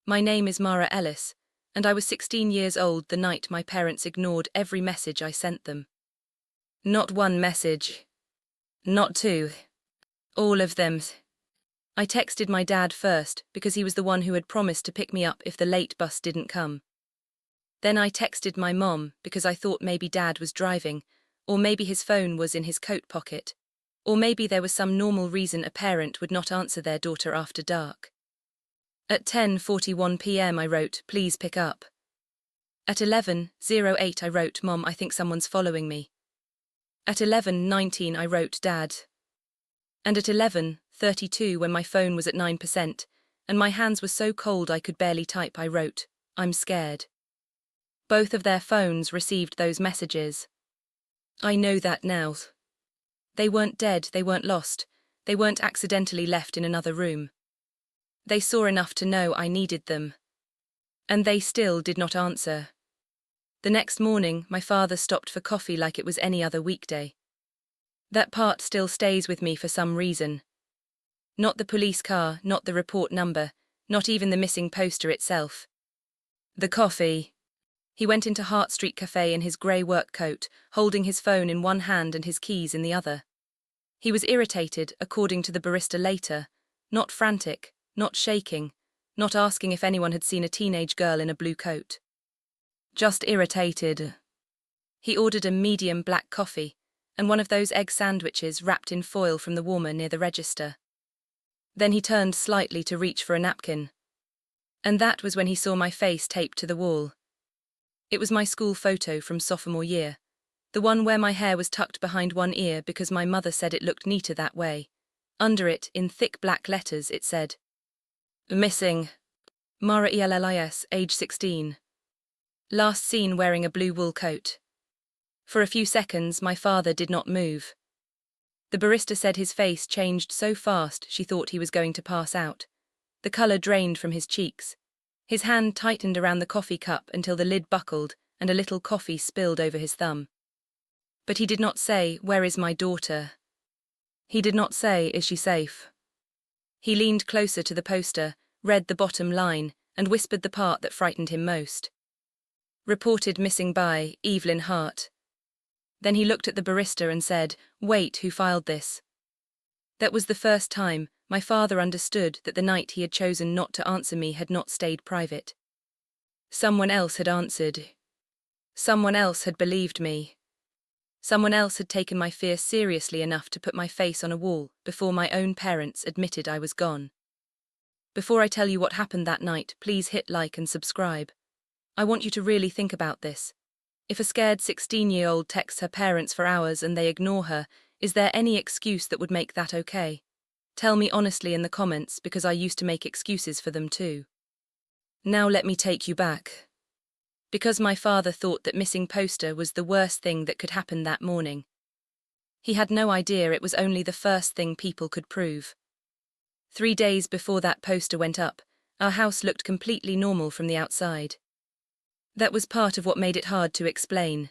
My name is Mara Ellis, and I was 16 years old the night my parents ignored every message I sent them. Not one message. Not two. All of them. I texted my dad first because he was the one who had promised to pick me up if the late bus didn't come. Then I texted my mom because I thought maybe dad was driving, or maybe his phone was in his coat pocket, or maybe there was some normal reason a parent would not answer their daughter after dark. At 10:41 p.m. I wrote, "Please pick up." At 11:08 I wrote, "Mom, I think someone's following me." At 11:19 I wrote, "Dad." And at 11:32, when my phone was at 9%, and my hands were so cold I could barely type, I wrote, "I'm scared." Both of their phones received those messages. I know that now. They weren't dead, they weren't lost, they weren't accidentally left in another room. They saw enough to know I needed them. And they still did not answer. The next morning, my father stopped for coffee like it was any other weekday. That part still stays with me for some reason. Not the police car, not the report number, not even the missing poster itself. The coffee. He went into Hart Street Cafe in his grey work coat, holding his phone in one hand and his keys in the other. He was irritated, according to the barista later, not frantic, not shaking, not asking if anyone had seen a teenage girl in a blue coat. Just irritated. He ordered a medium black coffee, and one of those egg sandwiches wrapped in foil from the warmer near the register. Then he turned slightly to reach for a napkin. And that was when he saw my face taped to the wall. It was my school photo from sophomore year, the one where my hair was tucked behind one ear because my mother said it looked neater that way. Under it, in thick black letters, it said, "Missing. Mara Ellis, age 16. Last seen wearing a blue wool coat." For a few seconds, my father did not move. The barista said his face changed so fast she thought he was going to pass out. The colour drained from his cheeks. His hand tightened around the coffee cup until the lid buckled and a little coffee spilled over his thumb. But he did not say, "Where is my daughter?" He did not say, "Is she safe?" He leaned closer to the poster, read the bottom line, and whispered the part that frightened him most. "Reported missing by Evelyn Hart." Then he looked at the barista and said, "Wait, who filed this?" That was the first time my father understood that the night he had chosen not to answer me had not stayed private. Someone else had answered. Someone else had believed me. Someone else had taken my fear seriously enough to put my face on a wall before my own parents admitted I was gone. Before I tell you what happened that night, please hit like and subscribe. I want you to really think about this. If a scared 16-year-old texts her parents for hours and they ignore her, is there any excuse that would make that okay? Tell me honestly in the comments, because I used to make excuses for them too. Now let me take you back. Because my father thought that missing poster was the worst thing that could happen that morning. He had no idea it was only the first thing people could prove. 3 days before that poster went up, our house looked completely normal from the outside. That was part of what made it hard to explain.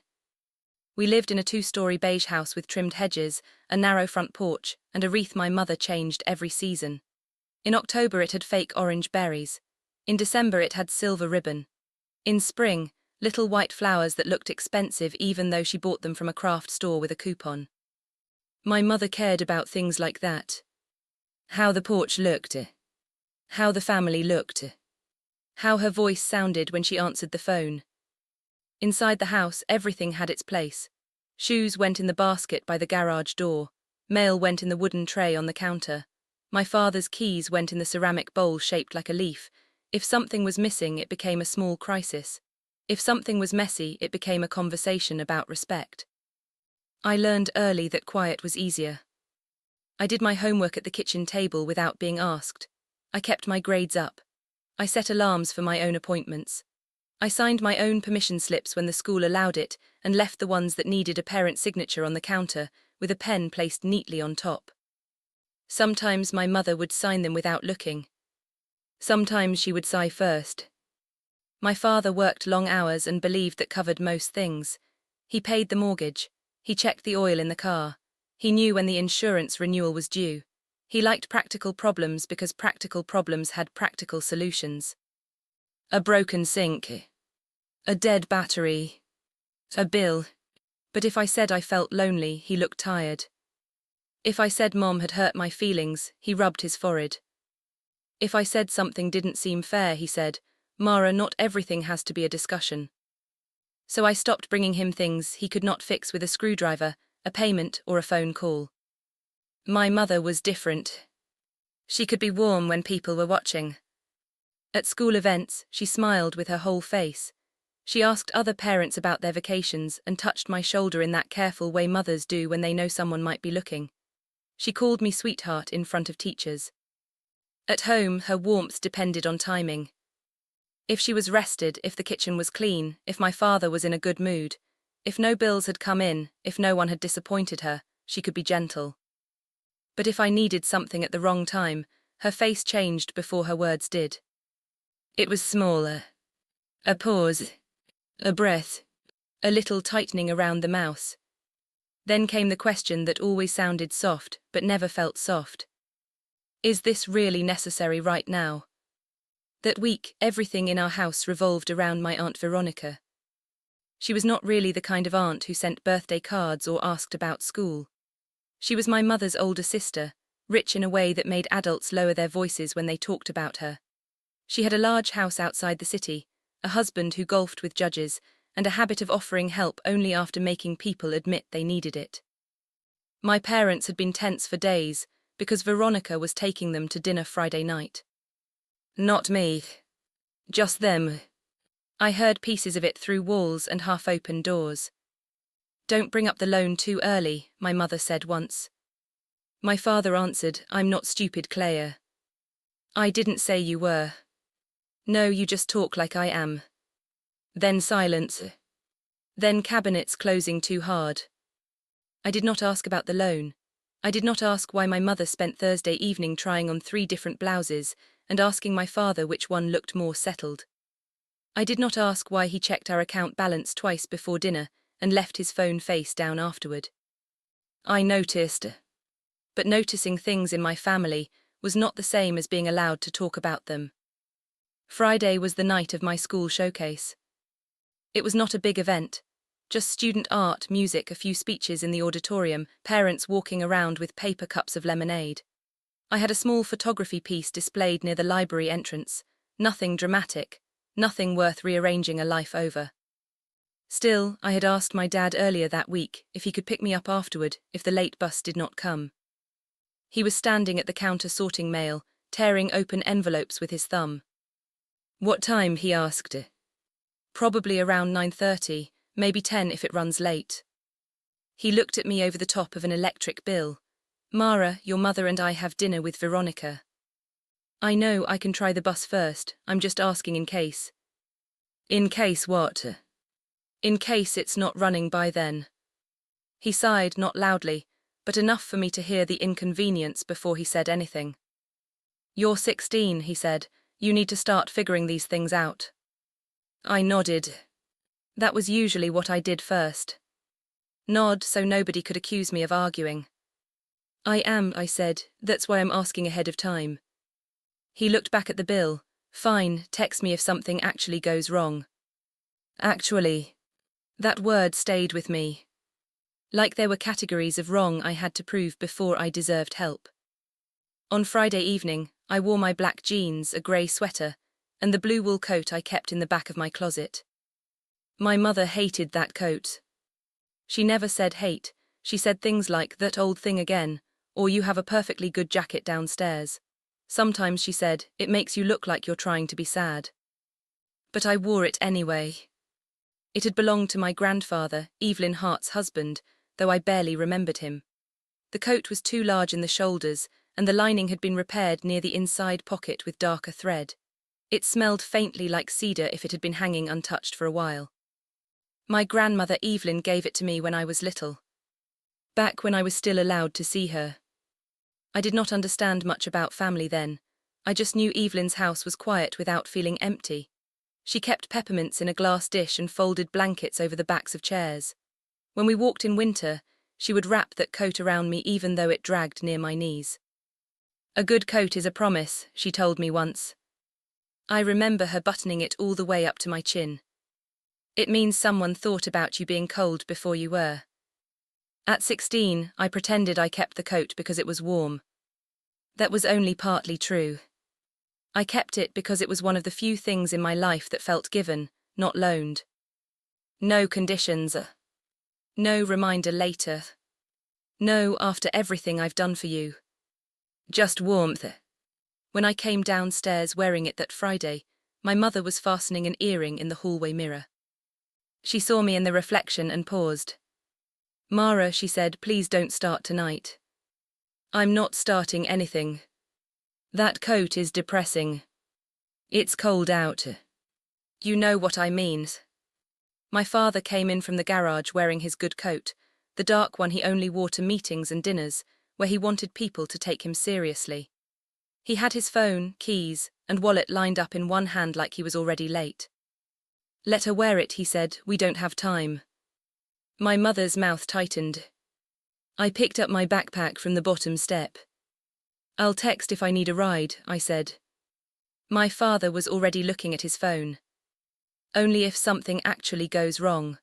We lived in a 2-story beige house with trimmed hedges, a narrow front porch, and a wreath my mother changed every season. In October it had fake orange berries. In December it had silver ribbon. In spring, little white flowers that looked expensive even though she bought them from a craft store with a coupon. My mother cared about things like that. How the porch looked. How the family looked. How her voice sounded when she answered the phone. Inside the house, everything had its place. Shoes went in the basket by the garage door. Mail went in the wooden tray on the counter. My father's keys went in the ceramic bowl shaped like a leaf. If something was missing, it became a small crisis. If something was messy, it became a conversation about respect. I learned early that quiet was easier. I did my homework at the kitchen table without being asked. I kept my grades up. I set alarms for my own appointments. I signed my own permission slips when the school allowed it and left the ones that needed a parent signature on the counter with a pen placed neatly on top. Sometimes my mother would sign them without looking. Sometimes she would sigh first. My father worked long hours and believed that covered most things. He paid the mortgage. He checked the oil in the car. He knew when the insurance renewal was due. He liked practical problems because practical problems had practical solutions. A broken sink. A dead battery. A bill. But if I said I felt lonely, he looked tired. If I said Mom had hurt my feelings, he rubbed his forehead. If I said something didn't seem fair, he said, Mara, not everything has to be a discussion. So I stopped bringing him things he could not fix with a screwdriver, a payment, or a phone call. My mother was different. She could be warm when people were watching. At school events, she smiled with her whole face. She asked other parents about their vacations and touched my shoulder in that careful way mothers do when they know someone might be looking. She called me sweetheart in front of teachers. At home, her warmth depended on timing. If she was rested, if the kitchen was clean, if my father was in a good mood, if no bills had come in, if no one had disappointed her, she could be gentle. But if I needed something at the wrong time, her face changed before her words did. It was smaller. A pause. A breath. A little tightening around the mouth. Then came the question that always sounded soft, but never felt soft. Is this really necessary right now? That week, everything in our house revolved around my Aunt Veronica. She was not really the kind of aunt who sent birthday cards or asked about school. She was my mother's older sister, rich in a way that made adults lower their voices when they talked about her. She had a large house outside the city, a husband who golfed with judges, and a habit of offering help only after making people admit they needed it. My parents had been tense for days because Veronica was taking them to dinner Friday night. Not me. Just them. I heard pieces of it through walls and half-open doors. Don't bring up the loan too early, my mother said once. My father answered, I'm not stupid, Claire. I didn't say you were. No, you just talk like I am. Then silence. Then cabinets closing too hard. I did not ask about the loan. I did not ask why my mother spent Thursday evening trying on 3 different blouses and asking my father which one looked more settled. I did not ask why he checked our account balance twice before dinner and left his phone face down afterward. I noticed. But noticing things in my family was not the same as being allowed to talk about them. Friday was the night of my school showcase. It was not a big event, just student art, music, a few speeches in the auditorium, parents walking around with paper cups of lemonade. I had a small photography piece displayed near the library entrance, nothing dramatic, nothing worth rearranging a life over. Still, I had asked my dad earlier that week if he could pick me up afterward if the late bus did not come. He was standing at the counter sorting mail, tearing open envelopes with his thumb. What time, he asked. Probably around 9:30, maybe 10 if it runs late. He looked at me over the top of an electric bill. Mara, your mother and I have dinner with Veronica. I know I can try the bus first, I'm just asking in case. In case what? In case it's not running by then. He sighed, not loudly, but enough for me to hear the inconvenience before he said anything. You're 16, he said. You need to start figuring these things out. I nodded. That was usually what I did first. Nod so nobody could accuse me of arguing. I am, I said, that's why I'm asking ahead of time. He looked back at the bill. Fine, text me if something actually goes wrong. Actually. That word stayed with me. Like there were categories of wrong I had to prove before I deserved help. On Friday evening, I wore my black jeans, a grey sweater, and the blue wool coat I kept in the back of my closet. My mother hated that coat. She never said hate, she said things like, that old thing again, or you have a perfectly good jacket downstairs. Sometimes she said, it makes you look like you're trying to be sad. But I wore it anyway. It had belonged to my grandfather, Evelyn Hart's husband, though I barely remembered him. The coat was too large in the shoulders, and the lining had been repaired near the inside pocket with darker thread. It smelled faintly like cedar if it had been hanging untouched for a while. My grandmother Evelyn gave it to me when I was little. Back when I was still allowed to see her. I did not understand much about family then. I just knew Evelyn's house was quiet without feeling empty. She kept peppermints in a glass dish and folded blankets over the backs of chairs. When we walked in winter, she would wrap that coat around me even though it dragged near my knees. A good coat is a promise, she told me once. I remember her buttoning it all the way up to my chin. It means someone thought about you being cold before you were. At 16, I pretended I kept the coat because it was warm. That was only partly true. I kept it because it was one of the few things in my life that felt given, not loaned. No conditions. No reminder later. No after everything I've done for you. Just warmth. When I came downstairs wearing it that Friday, my mother was fastening an earring in the hallway mirror. She saw me in the reflection and paused. "Mara," she said, "please don't start tonight." "I'm not starting anything. That coat is depressing. It's cold out. You know what I mean." My father came in from the garage wearing his good coat, the dark one he only wore to meetings and dinners, where he wanted people to take him seriously. He had his phone, keys, and wallet lined up in one hand like he was already late. "Let her wear it," he said, "we don't have time." My mother's mouth tightened. I picked up my backpack from the bottom step. "I'll text if I need a ride," I said. My father was already looking at his phone. "Only if something actually goes wrong."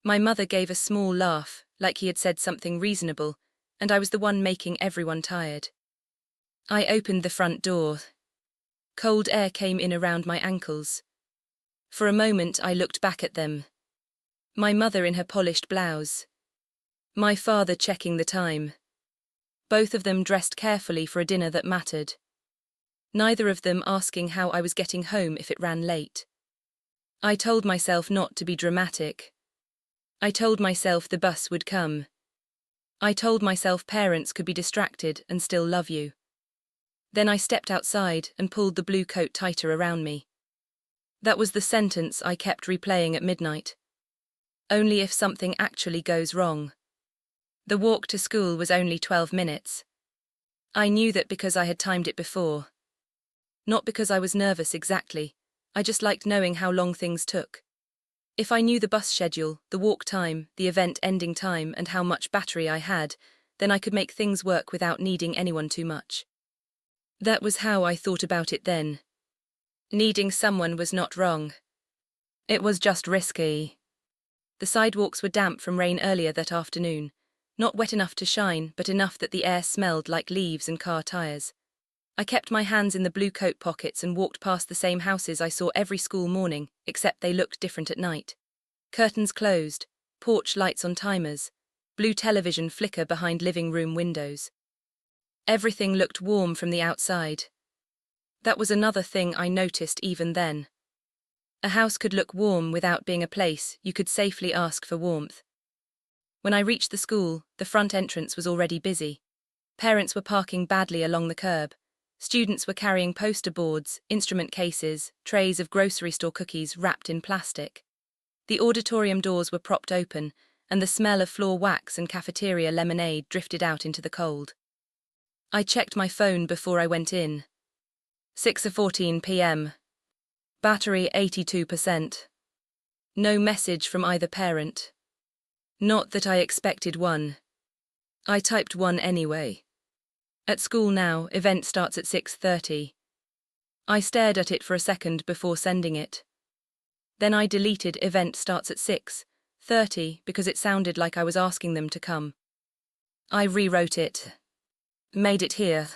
My mother gave a small laugh, like he had said something reasonable, and I was the one making everyone tired. I opened the front door. Cold air came in around my ankles. For a moment I looked back at them. My mother in her polished blouse. My father checking the time. Both of them dressed carefully for a dinner that mattered. Neither of them asking how I was getting home if it ran late. I told myself not to be dramatic. I told myself the bus would come. I told myself parents could be distracted and still love you. Then I stepped outside and pulled the blue coat tighter around me. That was the sentence I kept replaying at midnight. Only if something actually goes wrong. The walk to school was only 12 minutes. I knew that because I had timed it before. Not because I was nervous exactly, I just liked knowing how long things took. If I knew the bus schedule, the walk time, the event ending time, and how much battery I had, then I could make things work without needing anyone too much. That was how I thought about it then. Needing someone was not wrong. It was just risky. The sidewalks were damp from rain earlier that afternoon, not wet enough to shine, but enough that the air smelled like leaves and car tires. I kept my hands in the blue coat pockets and walked past the same houses I saw every school morning, except they looked different at night. Curtains closed, porch lights on timers, blue television flicker behind living room windows. Everything looked warm from the outside. That was another thing I noticed even then. A house could look warm without being a place you could safely ask for warmth. When I reached the school, the front entrance was already busy. Parents were parking badly along the curb. Students were carrying poster boards, instrument cases, trays of grocery store cookies wrapped in plastic. The auditorium doors were propped open, and the smell of floor wax and cafeteria lemonade drifted out into the cold. I checked my phone before I went in. 6:14 p.m. Battery 82%. No message from either parent. Not that I expected one. I typed one anyway. At school now, event starts at 6:30. I stared at it for a second before sending it. Then I deleted event starts at 6:30 because it sounded like I was asking them to come. I rewrote it. Made it here.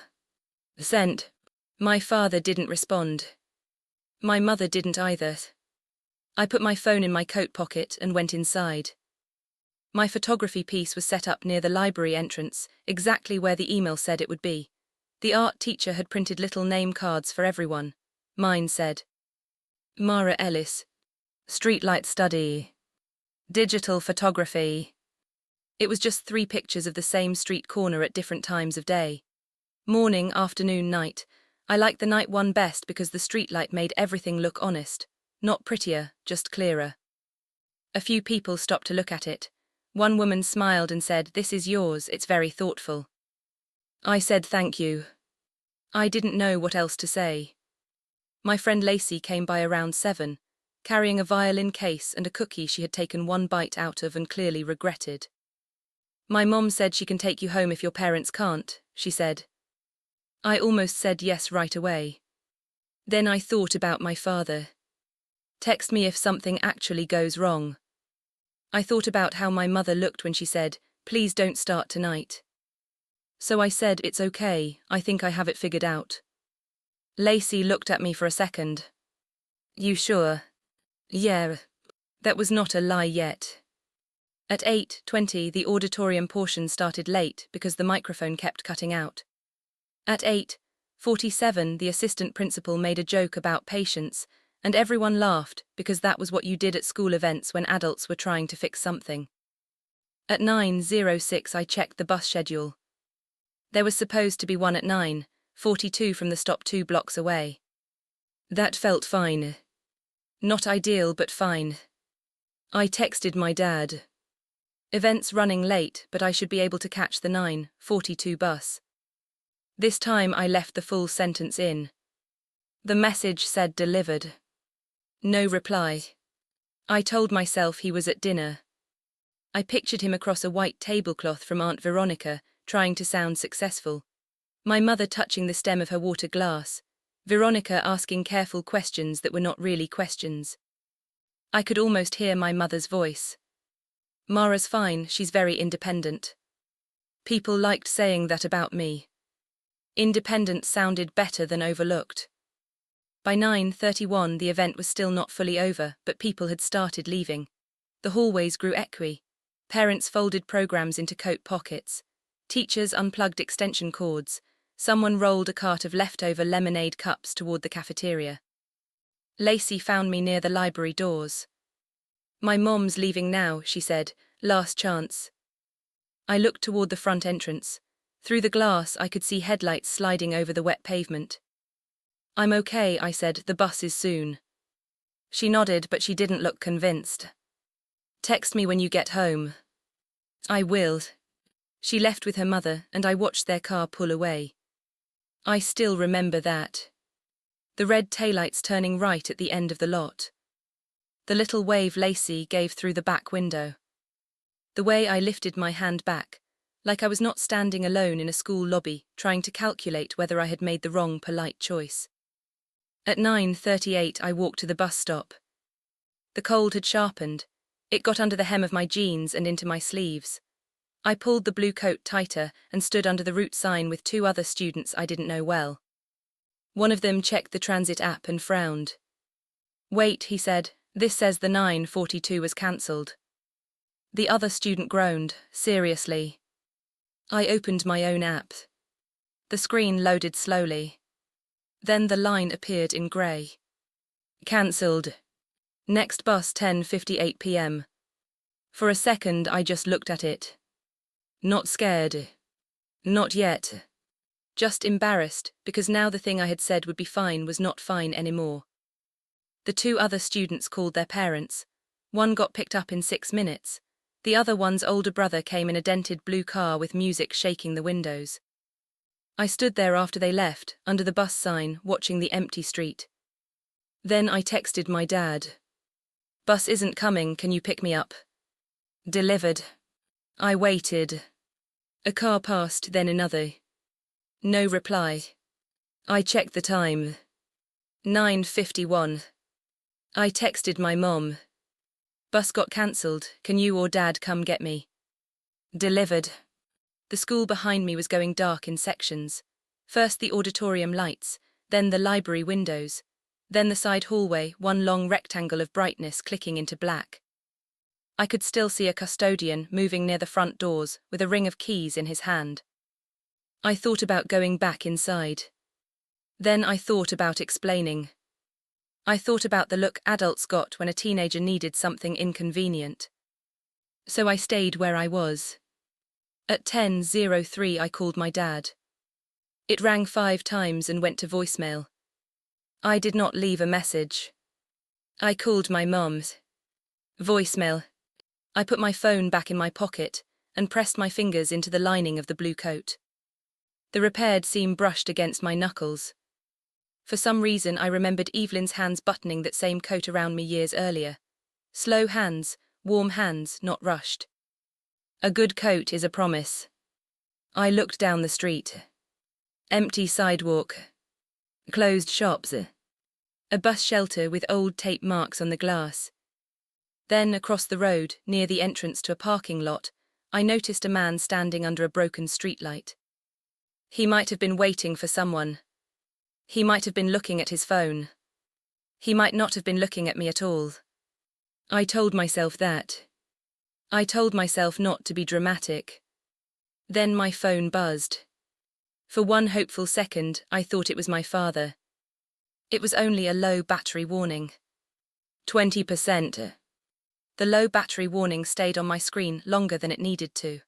Sent. My father didn't respond. My mother didn't either. I put my phone in my coat pocket and went inside. My photography piece was set up near the library entrance, exactly where the email said it would be. The art teacher had printed little name cards for everyone. Mine said, Mara Ellis, Streetlight Study, Digital Photography. It was just 3 pictures of the same street corner at different times of day. Morning, afternoon, night. I liked the night one best because the streetlight made everything look honest. Not prettier, just clearer. A few people stopped to look at it. One woman smiled and said, "This is yours, it's very thoughtful." I said thank you. I didn't know what else to say. My friend Lacey came by around 7, carrying a violin case and a cookie she had taken one bite out of and clearly regretted. "My mom said she can take you home if your parents can't," she said. I almost said yes right away. Then I thought about my father. Text me if something actually goes wrong. I thought about how my mother looked when she said, "Please don't start tonight." So I said, "It's okay, I think I have it figured out." Lacey looked at me for a second. "You sure?" "Yeah." That was not a lie yet. At 8:20, the auditorium portion started late because the microphone kept cutting out. At 8:47, the assistant principal made a joke about patience, and everyone laughed because that was what you did at school events when adults were trying to fix something. At 9:06, I checked the bus schedule. There was supposed to be one at 9:42 from the stop 2 blocks away. That felt fine. Not ideal, but fine. I texted my dad. Events running late, but I should be able to catch the 9:42 bus. This time I left the full sentence in. The message said delivered. No reply. I told myself he was at dinner. I pictured him across a white tablecloth from Aunt Veronica, trying to sound successful. My mother touching the stem of her water glass. Veronica asking careful questions that were not really questions. I could almost hear my mother's voice. "Mara's fine, she's very independent." People liked saying that about me. Independent sounded better than overlooked. By 9:31 the event was still not fully over, but people had started leaving. The hallways grew echoey. Parents folded programs into coat pockets. Teachers unplugged extension cords. Someone rolled a cart of leftover lemonade cups toward the cafeteria. Lacey found me near the library doors. "My mom's leaving now," she said. "Last chance." I looked toward the front entrance. Through the glass I could see headlights sliding over the wet pavement. "I'm okay," I said. "The bus is soon." She nodded, but she didn't look convinced. "Text me when you get home." "I will." She left with her mother, and I watched their car pull away. I still remember that. The red taillights turning right at the end of the lot. The little wave Lacey gave through the back window. The way I lifted my hand back, like I was not standing alone in a school lobby, trying to calculate whether I had made the wrong polite choice. At 9:38 I walked to the bus stop. The cold had sharpened. It got under the hem of my jeans and into my sleeves. I pulled the blue coat tighter and stood under the route sign with 2 other students I didn't know well. One of them checked the transit app and frowned. "Wait," he said, "this says the 9:42 was cancelled." The other student groaned, "Seriously?" I opened my own app. The screen loaded slowly. Then the line appeared in grey. "Cancelled. Next bus 10:58 p.m. For a second I just looked at it. Not scared. Not yet. Just embarrassed, because now the thing I had said would be fine was not fine anymore. The 2 other students called their parents. One got picked up in 6 minutes. The other one's older brother came in a dented blue car with music shaking the windows. I stood there after they left, under the bus sign, watching the empty street. Then I texted my dad. "Bus isn't coming, can you pick me up?" Delivered. I waited. A car passed, then another. No reply. I checked the time. 9:51. I texted my mom. "Bus got cancelled, can you or dad come get me?" Delivered. The school behind me was going dark in sections. First the auditorium lights, then the library windows, then the side hallway, one long rectangle of brightness clicking into black. I could still see a custodian moving near the front doors with a ring of keys in his hand. I thought about going back inside. Then I thought about explaining. I thought about the look adults got when a teenager needed something inconvenient. So I stayed where I was. At 10:03 I called my dad. It rang 5 times and went to voicemail. I did not leave a message. I called my mom's. Voicemail. I put my phone back in my pocket and pressed my fingers into the lining of the blue coat. The repaired seam brushed against my knuckles. For some reason I remembered Evelyn's hands buttoning that same coat around me years earlier. Slow hands, warm hands, not rushed. A good coat is a promise. I looked down the street. Empty sidewalk. Closed shops. A bus shelter with old tape marks on the glass. Then, across the road, near the entrance to a parking lot, I noticed a man standing under a broken streetlight. He might have been waiting for someone. He might have been looking at his phone. He might not have been looking at me at all. I told myself that. I told myself not to be dramatic. Then my phone buzzed. For one hopeful second, I thought it was my father. It was only a low battery warning. 20%. The low battery warning stayed on my screen longer than it needed to.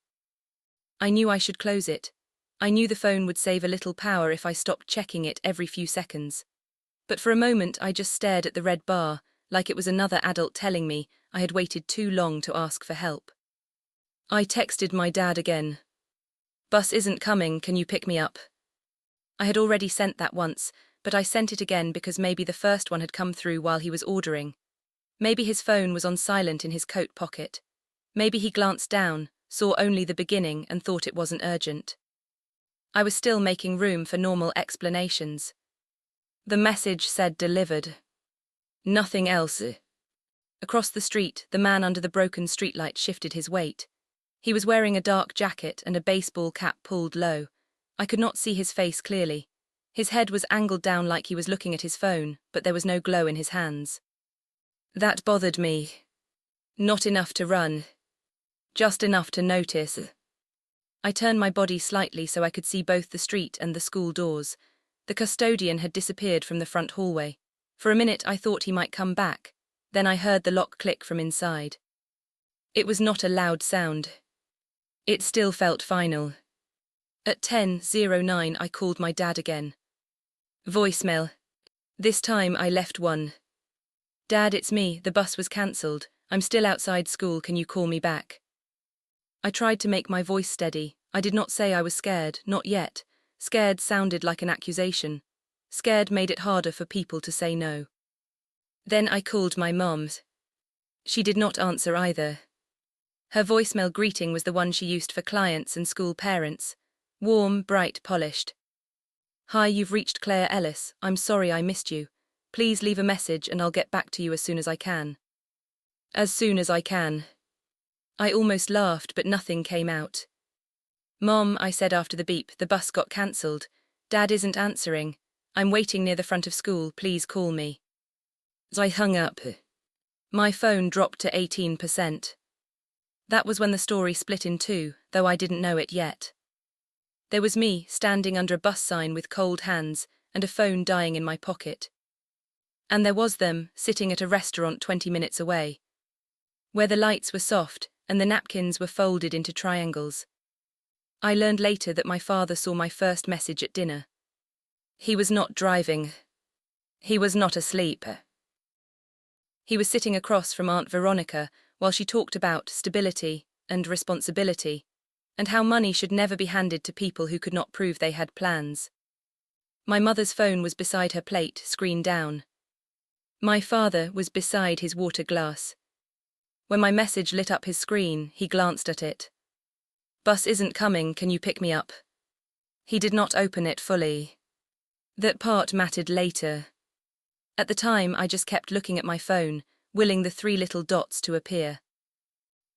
I knew I should close it. I knew the phone would save a little power if I stopped checking it every few seconds. But for a moment I just stared at the red bar, like it was another adult telling me I had waited too long to ask for help. I texted my dad again. "Bus isn't coming, can you pick me up?" I had already sent that once, but I sent it again because maybe the first one had come through while he was ordering. Maybe his phone was on silent in his coat pocket. Maybe he glanced down, saw only the beginning and thought it wasn't urgent. I was still making room for normal explanations. The message said delivered. Nothing else. Across the street, the man under the broken streetlight shifted his weight. He was wearing a dark jacket and a baseball cap pulled low. I could not see his face clearly. His head was angled down like he was looking at his phone, but there was no glow in his hands. That bothered me. Not enough to run. Just enough to notice. I turned my body slightly so I could see both the street and the school doors. The custodian had disappeared from the front hallway. For a minute I thought he might come back. Then I heard the lock click from inside. It was not a loud sound. It still felt final. At 10:09 I called my dad again. Voicemail. This time I left one. "Dad, it's me, the bus was cancelled. I'm still outside school, can you call me back?" I tried to make my voice steady. I did not say I was scared, not yet. Scared sounded like an accusation. Scared made it harder for people to say no. Then I called my mom. She did not answer either. Her voicemail greeting was the one she used for clients and school parents. Warm, bright, polished. "Hi, you've reached Claire Ellis. I'm sorry I missed you. Please leave a message and I'll get back to you as soon as I can." As soon as I can. I almost laughed, but nothing came out. "Mom," I said after the beep, "the bus got cancelled. Dad isn't answering. I'm waiting near the front of school, please call me." As I hung up, my phone dropped to 18%. That was when the story split in two, though I didn't know it yet. There was me, standing under a bus sign with cold hands, and a phone dying in my pocket. And there was them, sitting at a restaurant 20 minutes away, where the lights were soft and the napkins were folded into triangles. I learned later that my father saw my first message at dinner. He was not driving. He was not asleep. He was sitting across from Aunt Veronica while she talked about stability and responsibility, and how money should never be handed to people who could not prove they had plans. My mother's phone was beside her plate, screen down. My father was beside his water glass. When my message lit up his screen, he glanced at it. "Bus isn't coming, can you pick me up?" He did not open it fully. That part mattered later. At the time, I just kept looking at my phone, willing the 3 little dots to appear.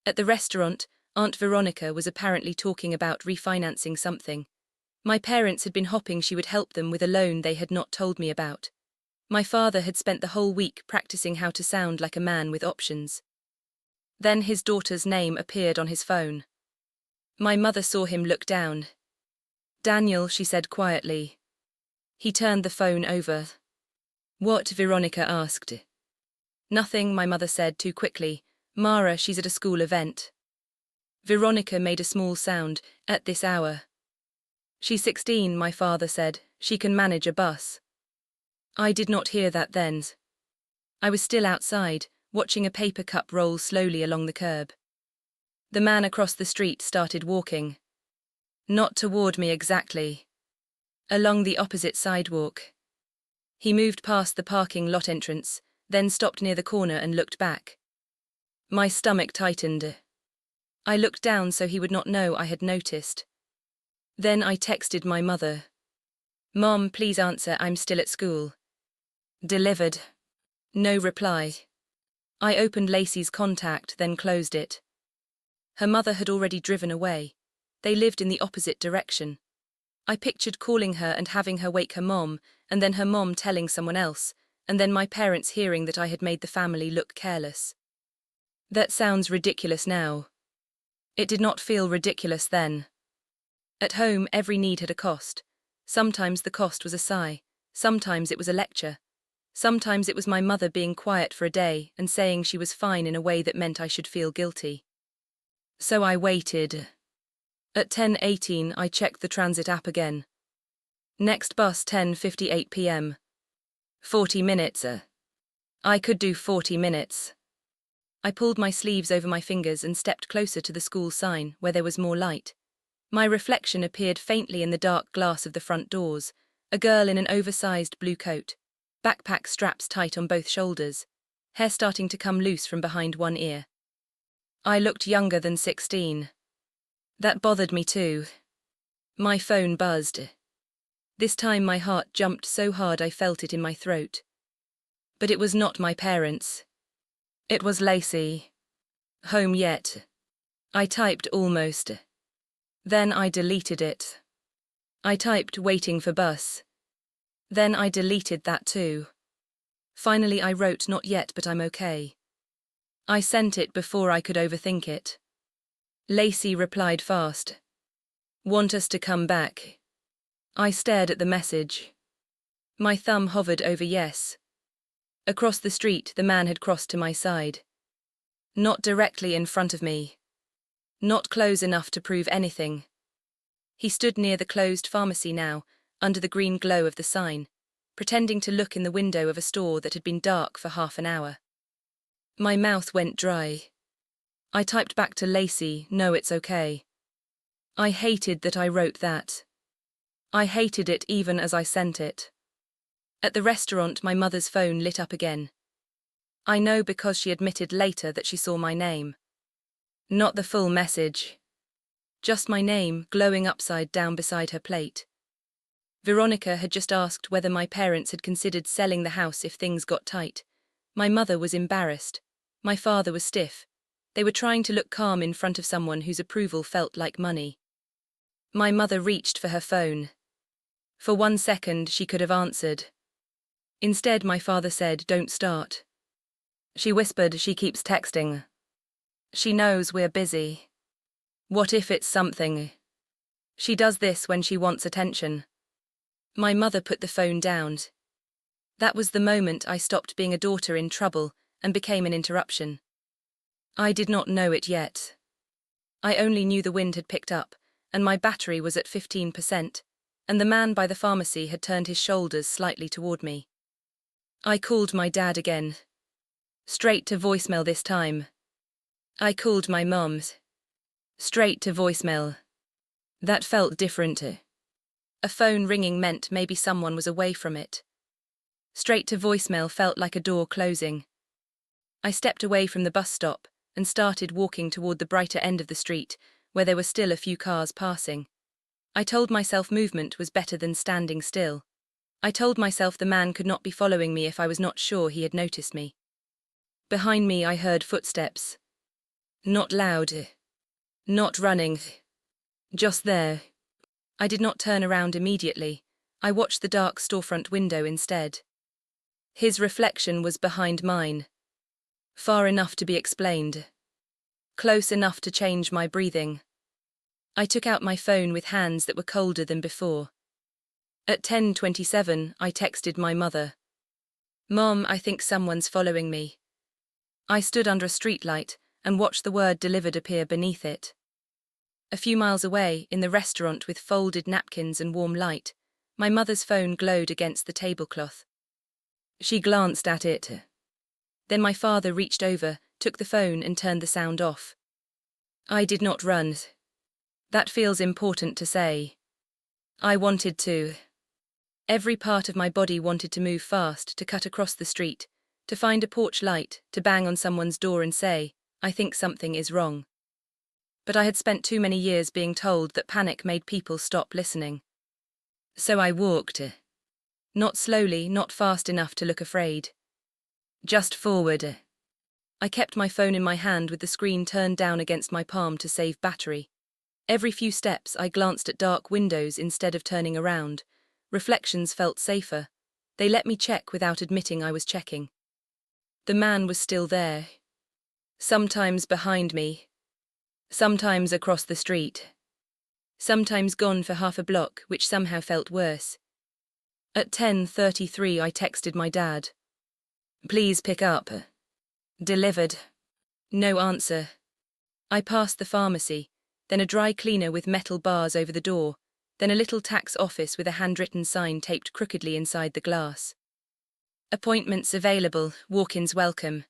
At the restaurant, Aunt Veronica was apparently talking about refinancing something. My parents had been hoping she would help them with a loan they had not told me about. My father had spent the whole week practicing how to sound like a man with options. Then his daughter's name appeared on his phone. My mother saw him look down. "Daniel," she said quietly. He turned the phone over. "What?" Veronica asked. "Nothing," my mother said too quickly. "Mara, she's at a school event." Veronica made a small sound. "At this hour?" "She's 16, my father said. She can manage a bus." I did not hear that then. I was still outside, watching a paper cup roll slowly along the curb. The man across the street started walking. Not toward me exactly. Along the opposite sidewalk. He moved past the parking lot entrance, then stopped near the corner and looked back. My stomach tightened. I looked down so he would not know I had noticed. Then I texted my mother. "Mom, please answer, I'm still at school." Delivered. No reply. I opened Lacey's contact, then closed it. Her mother had already driven away. They lived in the opposite direction. I pictured calling her and having her wake her mom, and then her mom telling someone else, and then my parents hearing that I had made the family look careless. That sounds ridiculous now. It did not feel ridiculous then. At home, every need had a cost. Sometimes the cost was a sigh. Sometimes it was a lecture. Sometimes it was my mother being quiet for a day and saying she was fine in a way that meant I should feel guilty. So I waited. At 10:18, I checked the transit app again. Next bus 10:58 p.m. 40 minutes. I could do 40 minutes. I pulled my sleeves over my fingers and stepped closer to the school sign, where there was more light. My reflection appeared faintly in the dark glass of the front doors, a girl in an oversized blue coat, backpack straps tight on both shoulders, hair starting to come loose from behind one ear. I looked younger than 16. That bothered me too. My phone buzzed. This time my heart jumped so hard I felt it in my throat. But it was not my parents. It was Lacey. Home yet? I typed almost. Then I deleted it. I typed waiting for bus. Then I deleted that too. Finally I wrote not yet but I'm okay. I sent it before I could overthink it. Lacey replied fast. Want us to come back? I stared at the message. My thumb hovered over yes. Across the street, the man had crossed to my side. Not directly in front of me. Not close enough to prove anything. He stood near the closed pharmacy now, under the green glow of the sign, pretending to look in the window of a store that had been dark for half an hour. My mouth went dry. I typed back to Lacey, no, it's okay. I hated that I wrote that. I hated it even as I sent it. At the restaurant, my mother's phone lit up again. I know because she admitted later that she saw my name. Not the full message. Just my name glowing upside down beside her plate. Veronica had just asked whether my parents had considered selling the house if things got tight. My mother was embarrassed. My father was stiff. They were trying to look calm in front of someone whose approval felt like money. My mother reached for her phone. For 1 second, she could have answered. Instead, my father said, "Don't start." She whispered, "She keeps texting. She knows we're busy. What if it's something? She does this when she wants attention." My mother put the phone down. That was the moment I stopped being a daughter in trouble and became an interruption. I did not know it yet. I only knew the wind had picked up, and my battery was at 15%, and the man by the pharmacy had turned his shoulders slightly toward me. I called my dad again. Straight to voicemail this time. I called my mom's. Straight to voicemail. That felt different. A phone ringing meant maybe someone was away from it. Straight to voicemail felt like a door closing. I stepped away from the bus stop and started walking toward the brighter end of the street, where there were still a few cars passing. I told myself movement was better than standing still. I told myself the man could not be following me if I was not sure he had noticed me. Behind me I heard footsteps. Not loud. Not running. Just there. I did not turn around immediately. I watched the dark storefront window instead. His reflection was behind mine. Far enough to be explained. Close enough to change my breathing. I took out my phone with hands that were colder than before. At 10:27, I texted my mother. "Mom, I think someone's following me." I stood under a streetlight and watched the word delivered appear beneath it. A few miles away, in the restaurant with folded napkins and warm light, my mother's phone glowed against the tablecloth. She glanced at it. Then my father reached over, took the phone and turned the sound off. I did not run. That feels important to say. I wanted to. Every part of my body wanted to move fast, to cut across the street, to find a porch light, to bang on someone's door and say, "I think something is wrong." But I had spent too many years being told that panic made people stop listening. So I walked. Not slowly, not fast enough to look afraid. Just forward. I kept my phone in my hand with the screen turned down against my palm to save battery. Every few steps I glanced at dark windows instead of turning around. Reflections felt safer. They let me check without admitting I was checking. The man was still there. Sometimes behind me. Sometimes across the street. Sometimes gone for half a block, which somehow felt worse. At 10:33 I texted my dad. Please pick up. Delivered. No answer. I passed the pharmacy, then a dry cleaner with metal bars over the door, then a little tax office with a handwritten sign taped crookedly inside the glass. Appointments available, walk-ins welcome.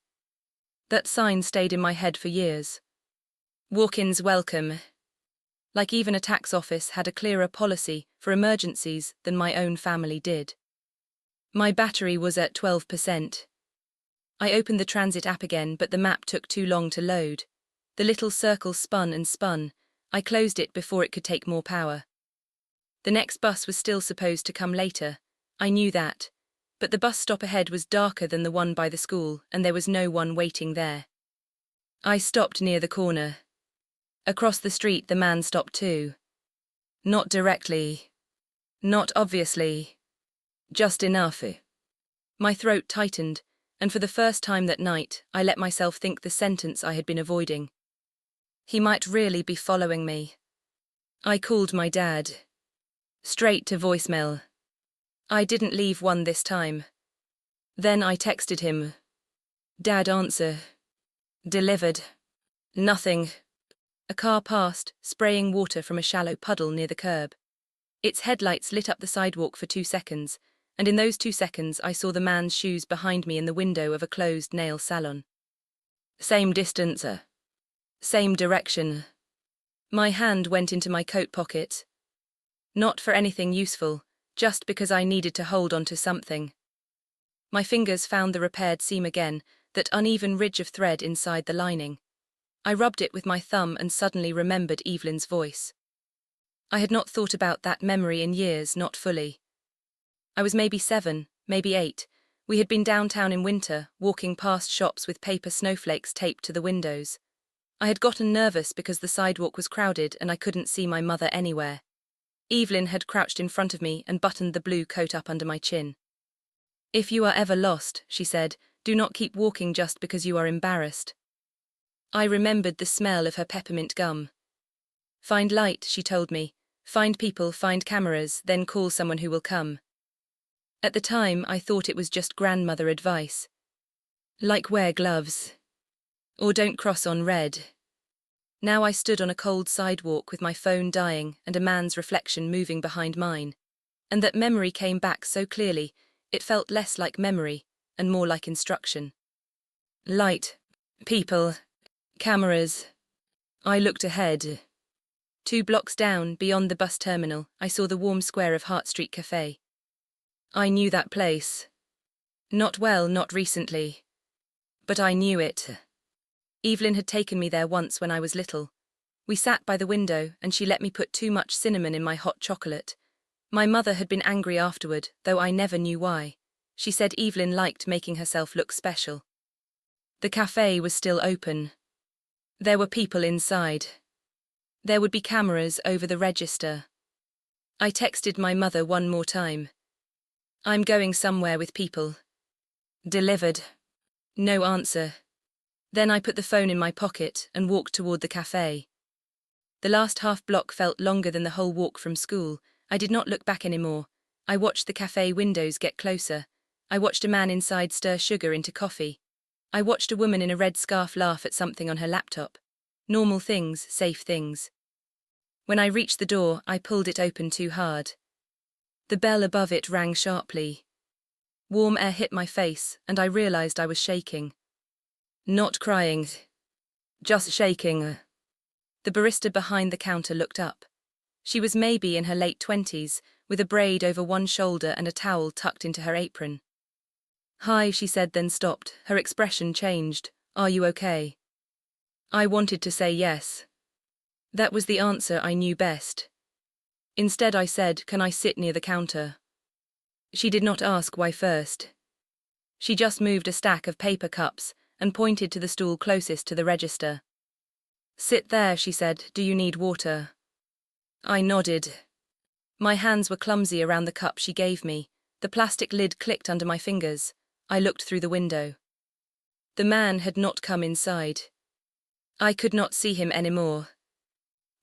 That sign stayed in my head for years. Walk-ins welcome. Like even a tax office had a clearer policy for emergencies than my own family did. My battery was at 12%. I opened the transit app again, but the map took too long to load. The little circle spun and spun. I closed it before it could take more power. The next bus was still supposed to come later. I knew that. But the bus stop ahead was darker than the one by the school, and there was no one waiting there. I stopped near the corner. Across the street the man stopped too. Not directly. Not obviously. Just enough. My throat tightened, and for the first time that night, I let myself think the sentence I had been avoiding. He might really be following me. I called my dad. Straight to voicemail. I didn't leave one this time. Then I texted him. Dad, answer. Delivered. Nothing. A car passed, spraying water from a shallow puddle near the curb. Its headlights lit up the sidewalk for 2 seconds, and in those 2 seconds I saw the man's shoes behind me in the window of a closed nail salon. Same distance. Same direction. My hand went into my coat pocket. Not for anything useful, just because I needed to hold onto something. My fingers found the repaired seam again, that uneven ridge of thread inside the lining. I rubbed it with my thumb and suddenly remembered Evelyn's voice. I had not thought about that memory in years, not fully. I was maybe 7, maybe 8. We had been downtown in winter, walking past shops with paper snowflakes taped to the windows. I had gotten nervous because the sidewalk was crowded and I couldn't see my mother anywhere. Evelyn had crouched in front of me and buttoned the blue coat up under my chin. If you are ever lost, she said, do not keep walking just because you are embarrassed. I remembered the smell of her peppermint gum. Find light, she told me. Find people, find cameras, then call someone who will come. At the time, I thought it was just grandmother advice. Like wear gloves. Or don't cross on red. Now I stood on a cold sidewalk with my phone dying and a man's reflection moving behind mine. And that memory came back so clearly, it felt less like memory and more like instruction. Light. People. Cameras. I looked ahead. 2 blocks down, beyond the bus terminal, I saw the warm square of Hart Street Cafe. I knew that place. Not well, not recently. But I knew it. Evelyn had taken me there once when I was little. We sat by the window and she let me put too much cinnamon in my hot chocolate. My mother had been angry afterward, though I never knew why. She said Evelyn liked making herself look special. The cafe was still open. There were people inside. There would be cameras over the register. I texted my mother one more time. I'm going somewhere with people. Delivered. No answer. Then I put the phone in my pocket and walked toward the cafe. The last half block felt longer than the whole walk from school. I did not look back anymore. I watched the cafe windows get closer. I watched a man inside stir sugar into coffee. I watched a woman in a red scarf laugh at something on her laptop. Normal things, safe things. When I reached the door, I pulled it open too hard. The bell above it rang sharply. Warm air hit my face, and I realized I was shaking. Not crying. Just shaking. The barista behind the counter looked up. She was maybe in her late 20s, with a braid over one shoulder and a towel tucked into her apron. Hi, she said, then stopped. Her expression changed. Are you okay? I wanted to say yes. That was the answer I knew best. Instead I said, can I sit near the counter? She did not ask why first. She just moved a stack of paper cups and pointed to the stool closest to the register. "Sit there," she said. "Do you need water?" I nodded. My hands were clumsy around the cup she gave me. The plastic lid clicked under my fingers. I looked through the window. The man had not come inside. I could not see him anymore.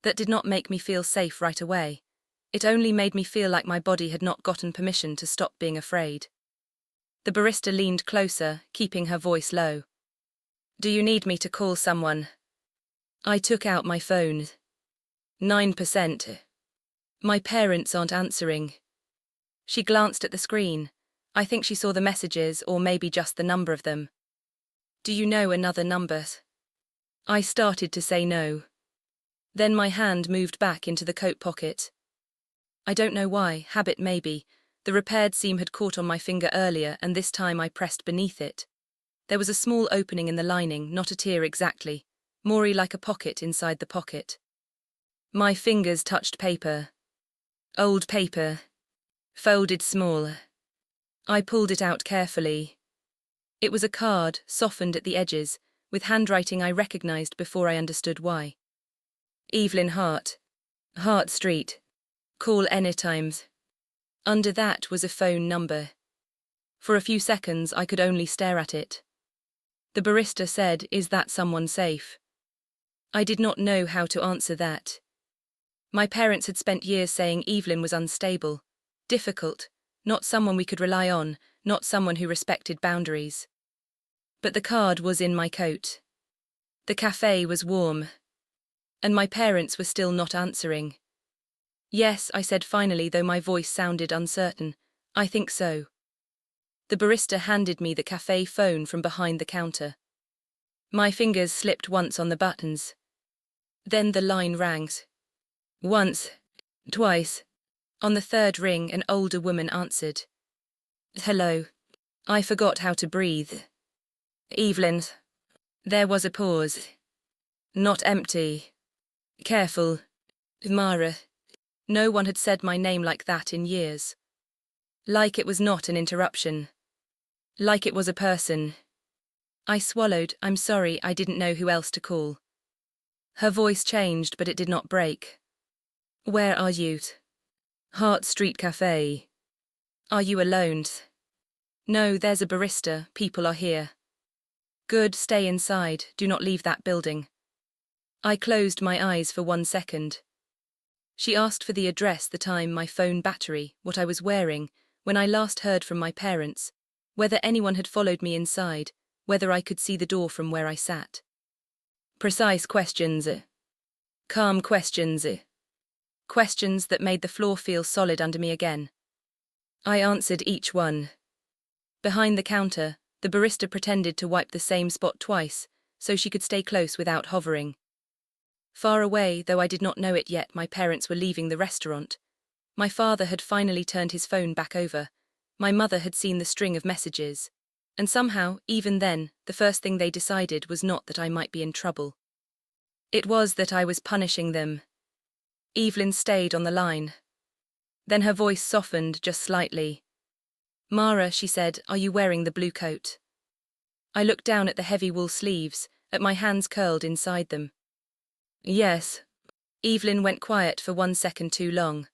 That did not make me feel safe right away. It only made me feel like my body had not gotten permission to stop being afraid. The barista leaned closer, keeping her voice low. "Do you need me to call someone?" I took out my phone. 9%. My parents aren't answering. She glanced at the screen. I think she saw the messages, or maybe just the number of them. "Do you know another number?" I started to say no. Then my hand moved back into the coat pocket. I don't know why, habit maybe. The repaired seam had caught on my finger earlier, and this time I pressed beneath it. There was a small opening in the lining, not a tear exactly, more like a pocket inside the pocket. My fingers touched paper. Old paper. Folded small. I pulled it out carefully. It was a card, softened at the edges, with handwriting I recognized before I understood why. Evelyn Hart. Hart Street. Call anytime. Under that was a phone number. For a few seconds I could only stare at it. The barista said, "Is that someone safe?" I did not know how to answer that. My parents had spent years saying Evelyn was unstable, difficult, not someone we could rely on, not someone who respected boundaries. But the card was in my coat. The cafe was warm. And my parents were still not answering. "Yes," I said finally, though my voice sounded uncertain. "I think so." The barista handed me the cafe phone from behind the counter. My fingers slipped once on the buttons. Then the line rang. Once. Twice. On the third ring, an older woman answered. "Hello." I forgot how to breathe. "Evelyn." There was a pause. "Not empty. Careful. Mara." No one had said my name like that in years. Like it was not an interruption. Like it was a person. I swallowed. "I'm sorry, I didn't know who else to call." Her voice changed, but it did not break. "Where are you?" "Hart Street Cafe." "Are you alone?" "No, there's a barista. People are here." "Good, stay inside. Do not leave that building." I closed my eyes for 1 second. She asked for the address, the time, my phone battery, what I was wearing, when I last heard from my parents, whether anyone had followed me inside, whether I could see the door from where I sat. Precise questions. Calm questions. Questions that made the floor feel solid under me again. I answered each one. Behind the counter, the barista pretended to wipe the same spot twice, so she could stay close without hovering. Far away, though I did not know it yet, my parents were leaving the restaurant. My father had finally turned his phone back over. My mother had seen the string of messages. And somehow, even then, the first thing they decided was not that I might be in trouble. It was that I was punishing them. Evelyn stayed on the line. Then her voice softened just slightly. "Mara," she said, "are you wearing the blue coat?" I looked down at the heavy wool sleeves, at my hands curled inside them. "Yes." Evelyn went quiet for 1 second too long.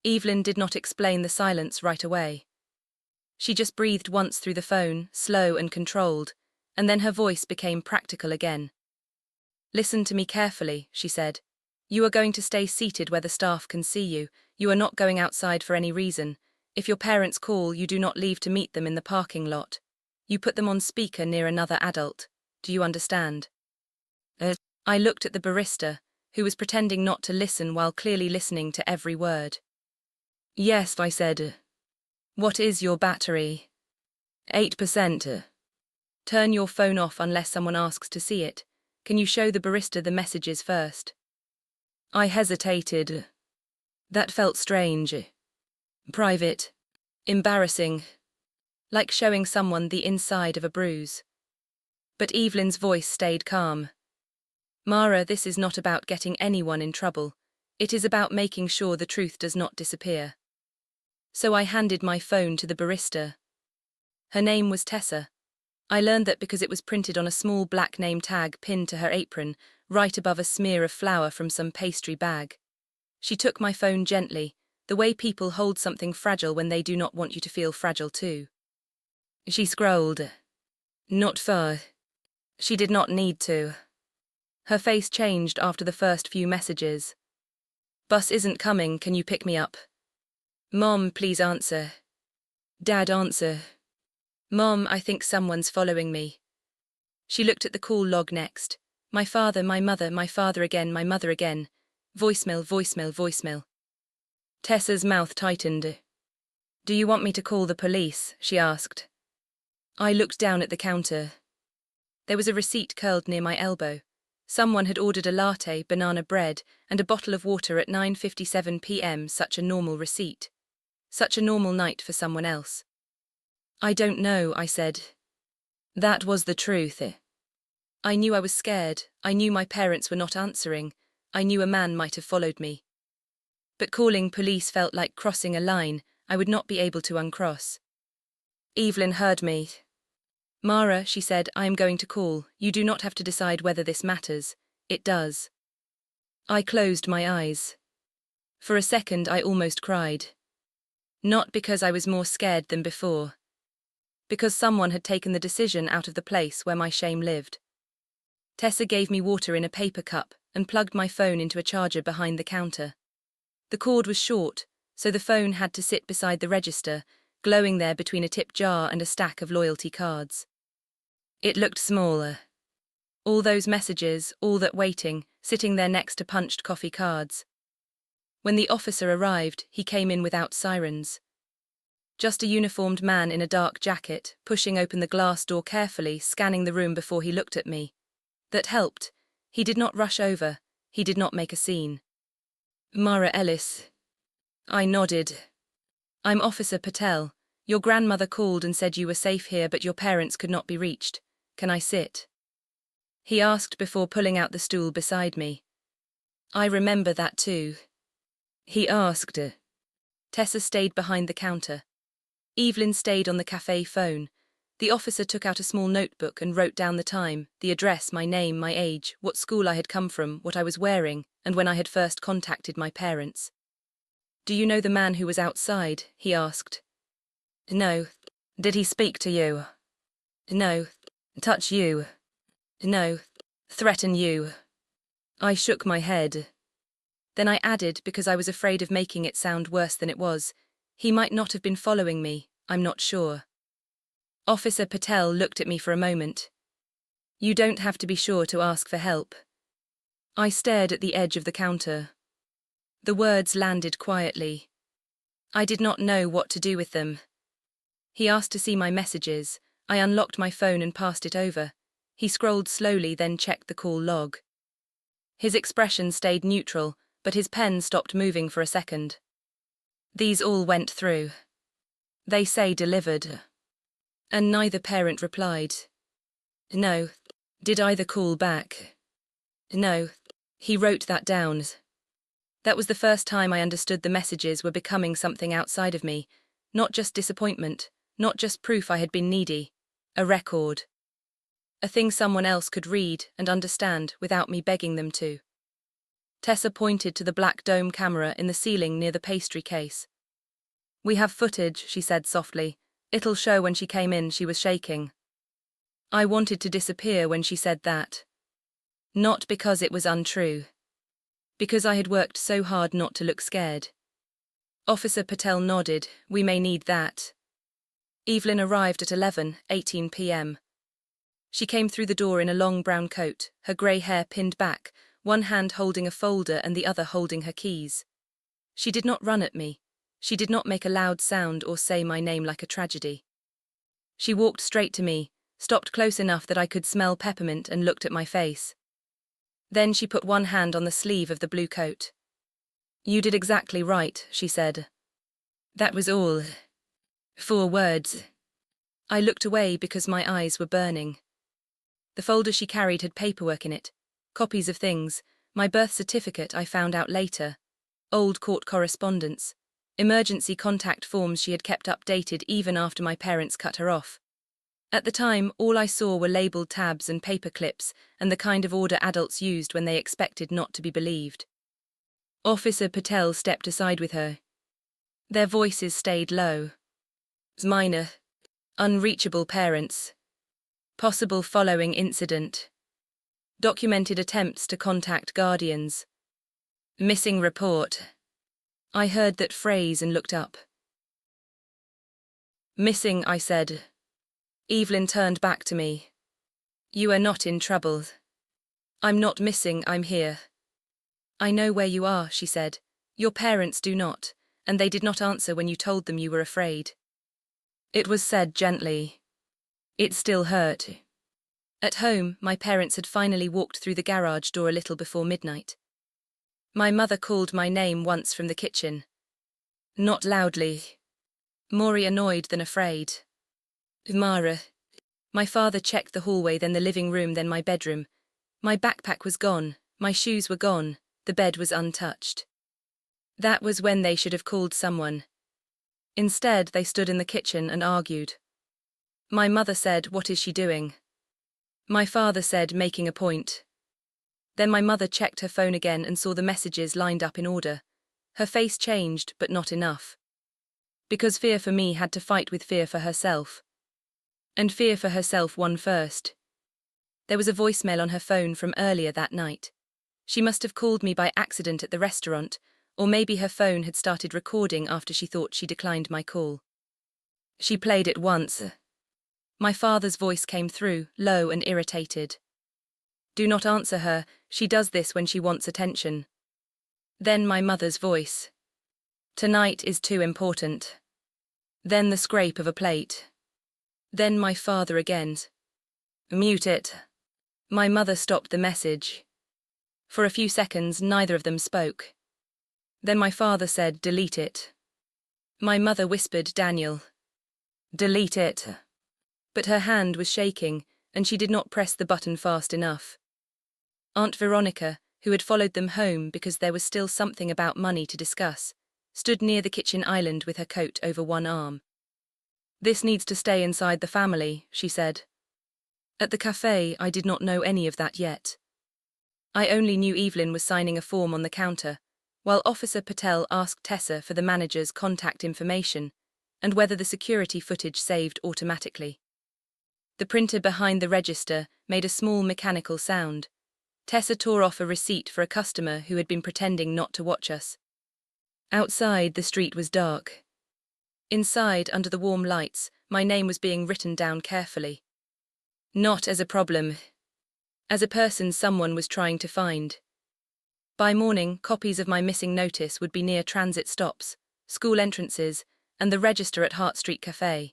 Evelyn did not explain the silence right away. She just breathed once through the phone, slow and controlled, and then her voice became practical again. "Listen to me carefully," she said. "You are going to stay seated where the staff can see you. You are not going outside for any reason. If your parents call, you do not leave to meet them in the parking lot. You put them on speaker near another adult. Do you understand?" I looked at the barista, who was pretending not to listen while clearly listening to every word. "Yes," I said. "What is your battery?" 8%. Turn your phone off unless someone asks to see it. Can you show the barista the messages first?" I hesitated. That felt strange. Private. Embarrassing. Like showing someone the inside of a bruise. But Evelyn's voice stayed calm. "Mara, this is not about getting anyone in trouble. It is about making sure the truth does not disappear. So I handed my phone to the barista. Her name was Tessa. I learned that because it was printed on a small black name tag pinned to her apron, right above a smear of flour from some pastry bag. She took my phone gently, the way people hold something fragile when they do not want you to feel fragile too. She scrolled. Not far. She did not need to. Her face changed after the first few messages. Bus isn't coming, can you pick me up? Mom, please answer. Dad, answer. Mom, I think someone's following me. She looked at the call log next. My father, my mother, my father again, my mother again. Voicemail, voicemail, voicemail. Tessa's mouth tightened. Do you want me to call the police? She asked. I looked down at the counter. There was a receipt curled near my elbow. Someone had ordered a latte, banana bread, and a bottle of water at 9:57 p.m. Such a normal receipt. Such a normal night for someone else. I don't know, I said. That was the truth. I knew I was scared. I knew my parents were not answering. I knew a man might have followed me. But calling police felt like crossing a line I would not be able to uncross. Evelyn heard me. Mara, she said, I am going to call. You do not have to decide whether this matters. It does. I closed my eyes. For a second I almost cried. Not because I was more scared than before. Because someone had taken the decision out of the place where my shame lived. Tessa gave me water in a paper cup and plugged my phone into a charger behind the counter. The cord was short, so the phone had to sit beside the register, glowing there between a tip jar and a stack of loyalty cards. It looked smaller. All those messages, all that waiting, sitting there next to punched coffee cards. When the officer arrived, he came in without sirens. Just a uniformed man in a dark jacket, pushing open the glass door carefully, scanning the room before he looked at me. That helped. He did not rush over. He did not make a scene. Mara Ellis. I nodded. I'm Officer Patel. Your grandmother called and said you were safe here but your parents could not be reached. Can I sit? He asked before pulling out the stool beside me. I remember that too. He asked. Tessa stayed behind the counter. Evelyn stayed on the cafe phone. The officer took out a small notebook and wrote down the time, the address, my name, my age, what school I had come from, what I was wearing, and when I had first contacted my parents. Do you know the man who was outside? He asked. No. Did he speak to you? No. Touch you? No. Threaten you? I shook my head. Then I added, because I was afraid of making it sound worse than it was, he might not have been following me, I'm not sure. Officer Patel looked at me for a moment. You don't have to be sure to ask for help. I stared at the edge of the counter. The words landed quietly. I did not know what to do with them. He asked to see my messages. I unlocked my phone and passed it over. He scrolled slowly, then checked the call log. His expression stayed neutral, but his pen stopped moving for a second. These all went through. They say delivered. And neither parent replied. No. Did either call back? No. He wrote that down. That was the first time I understood the messages were becoming something outside of me, not just disappointment, not just proof I had been needy, a record. A thing someone else could read and understand without me begging them to. Tessa pointed to the black dome camera in the ceiling near the pastry case. We have footage, she said softly. It'll show when she came in she was shaking. I wanted to disappear when she said that. Not because it was untrue. Because I had worked so hard not to look scared. Officer Patel nodded. We may need that. Evelyn arrived at 11:18 p.m. She came through the door in a long brown coat, her grey hair pinned back, one hand holding a folder and the other holding her keys. She did not run at me. She did not make a loud sound or say my name like a tragedy. She walked straight to me, stopped close enough that I could smell peppermint and looked at my face. Then she put one hand on the sleeve of the blue coat. You did exactly right, she said. That was all. 4 words. I looked away because my eyes were burning. The folder she carried had paperwork in it, copies of things, my birth certificate I found out later, old court correspondence, Emergency contact forms she had kept updated even after my parents cut her off. At the time, all I saw were labeled tabs and paper clips, and the kind of order adults used when they expected not to be believed. Officer Patel stepped aside with her. Their voices stayed low. Minor. Unreachable parents. Possible following incident. Documented attempts to contact guardians. Missing report. I heard that phrase and looked up. Missing, I said. Evelyn turned back to me. You are not in trouble. I'm not missing, I'm here. I know where you are, she said. Your parents do not, and they did not answer when you told them you were afraid. It was said gently. It still hurt. At home, my parents had finally walked through the garage door a little before midnight. My mother called my name once from the kitchen. Not loudly. More annoyed than afraid. Mara. My father checked the hallway, then the living room, then my bedroom. My backpack was gone, my shoes were gone, the bed was untouched. That was when they should have called someone. Instead, they stood in the kitchen and argued. My mother said, "What is she doing?" My father said, "Making a point." Then my mother checked her phone again and saw the messages lined up in order. Her face changed, but not enough. Because fear for me had to fight with fear for herself. And fear for herself won first. There was a voicemail on her phone from earlier that night. She must have called me by accident at the restaurant, or maybe her phone had started recording after she thought she declined my call. She played it once. My father's voice came through, low and irritated. Do not answer her, she does this when she wants attention. Then my mother's voice. Tonight is too important. Then the scrape of a plate. Then my father again. Mute it. My mother stopped the message. For a few seconds, neither of them spoke. Then my father said, delete it. My mother whispered, Daniel. Delete it. But her hand was shaking, and she did not press the button fast enough. Aunt Veronica, who had followed them home because there was still something about money to discuss, stood near the kitchen island with her coat over one arm. This needs to stay inside the family, she said. At the cafe, I did not know any of that yet. I only knew Evelyn was signing a form on the counter, while Officer Patel asked Tessa for the manager's contact information and whether the security footage saved automatically. The printer behind the register made a small mechanical sound. Tessa tore off a receipt for a customer who had been pretending not to watch us. Outside, the street was dark. Inside, under the warm lights, my name was being written down carefully. Not as a problem. As a person someone was trying to find. By morning, copies of my missing notice would be near transit stops, school entrances, and the register at Hart Street Cafe.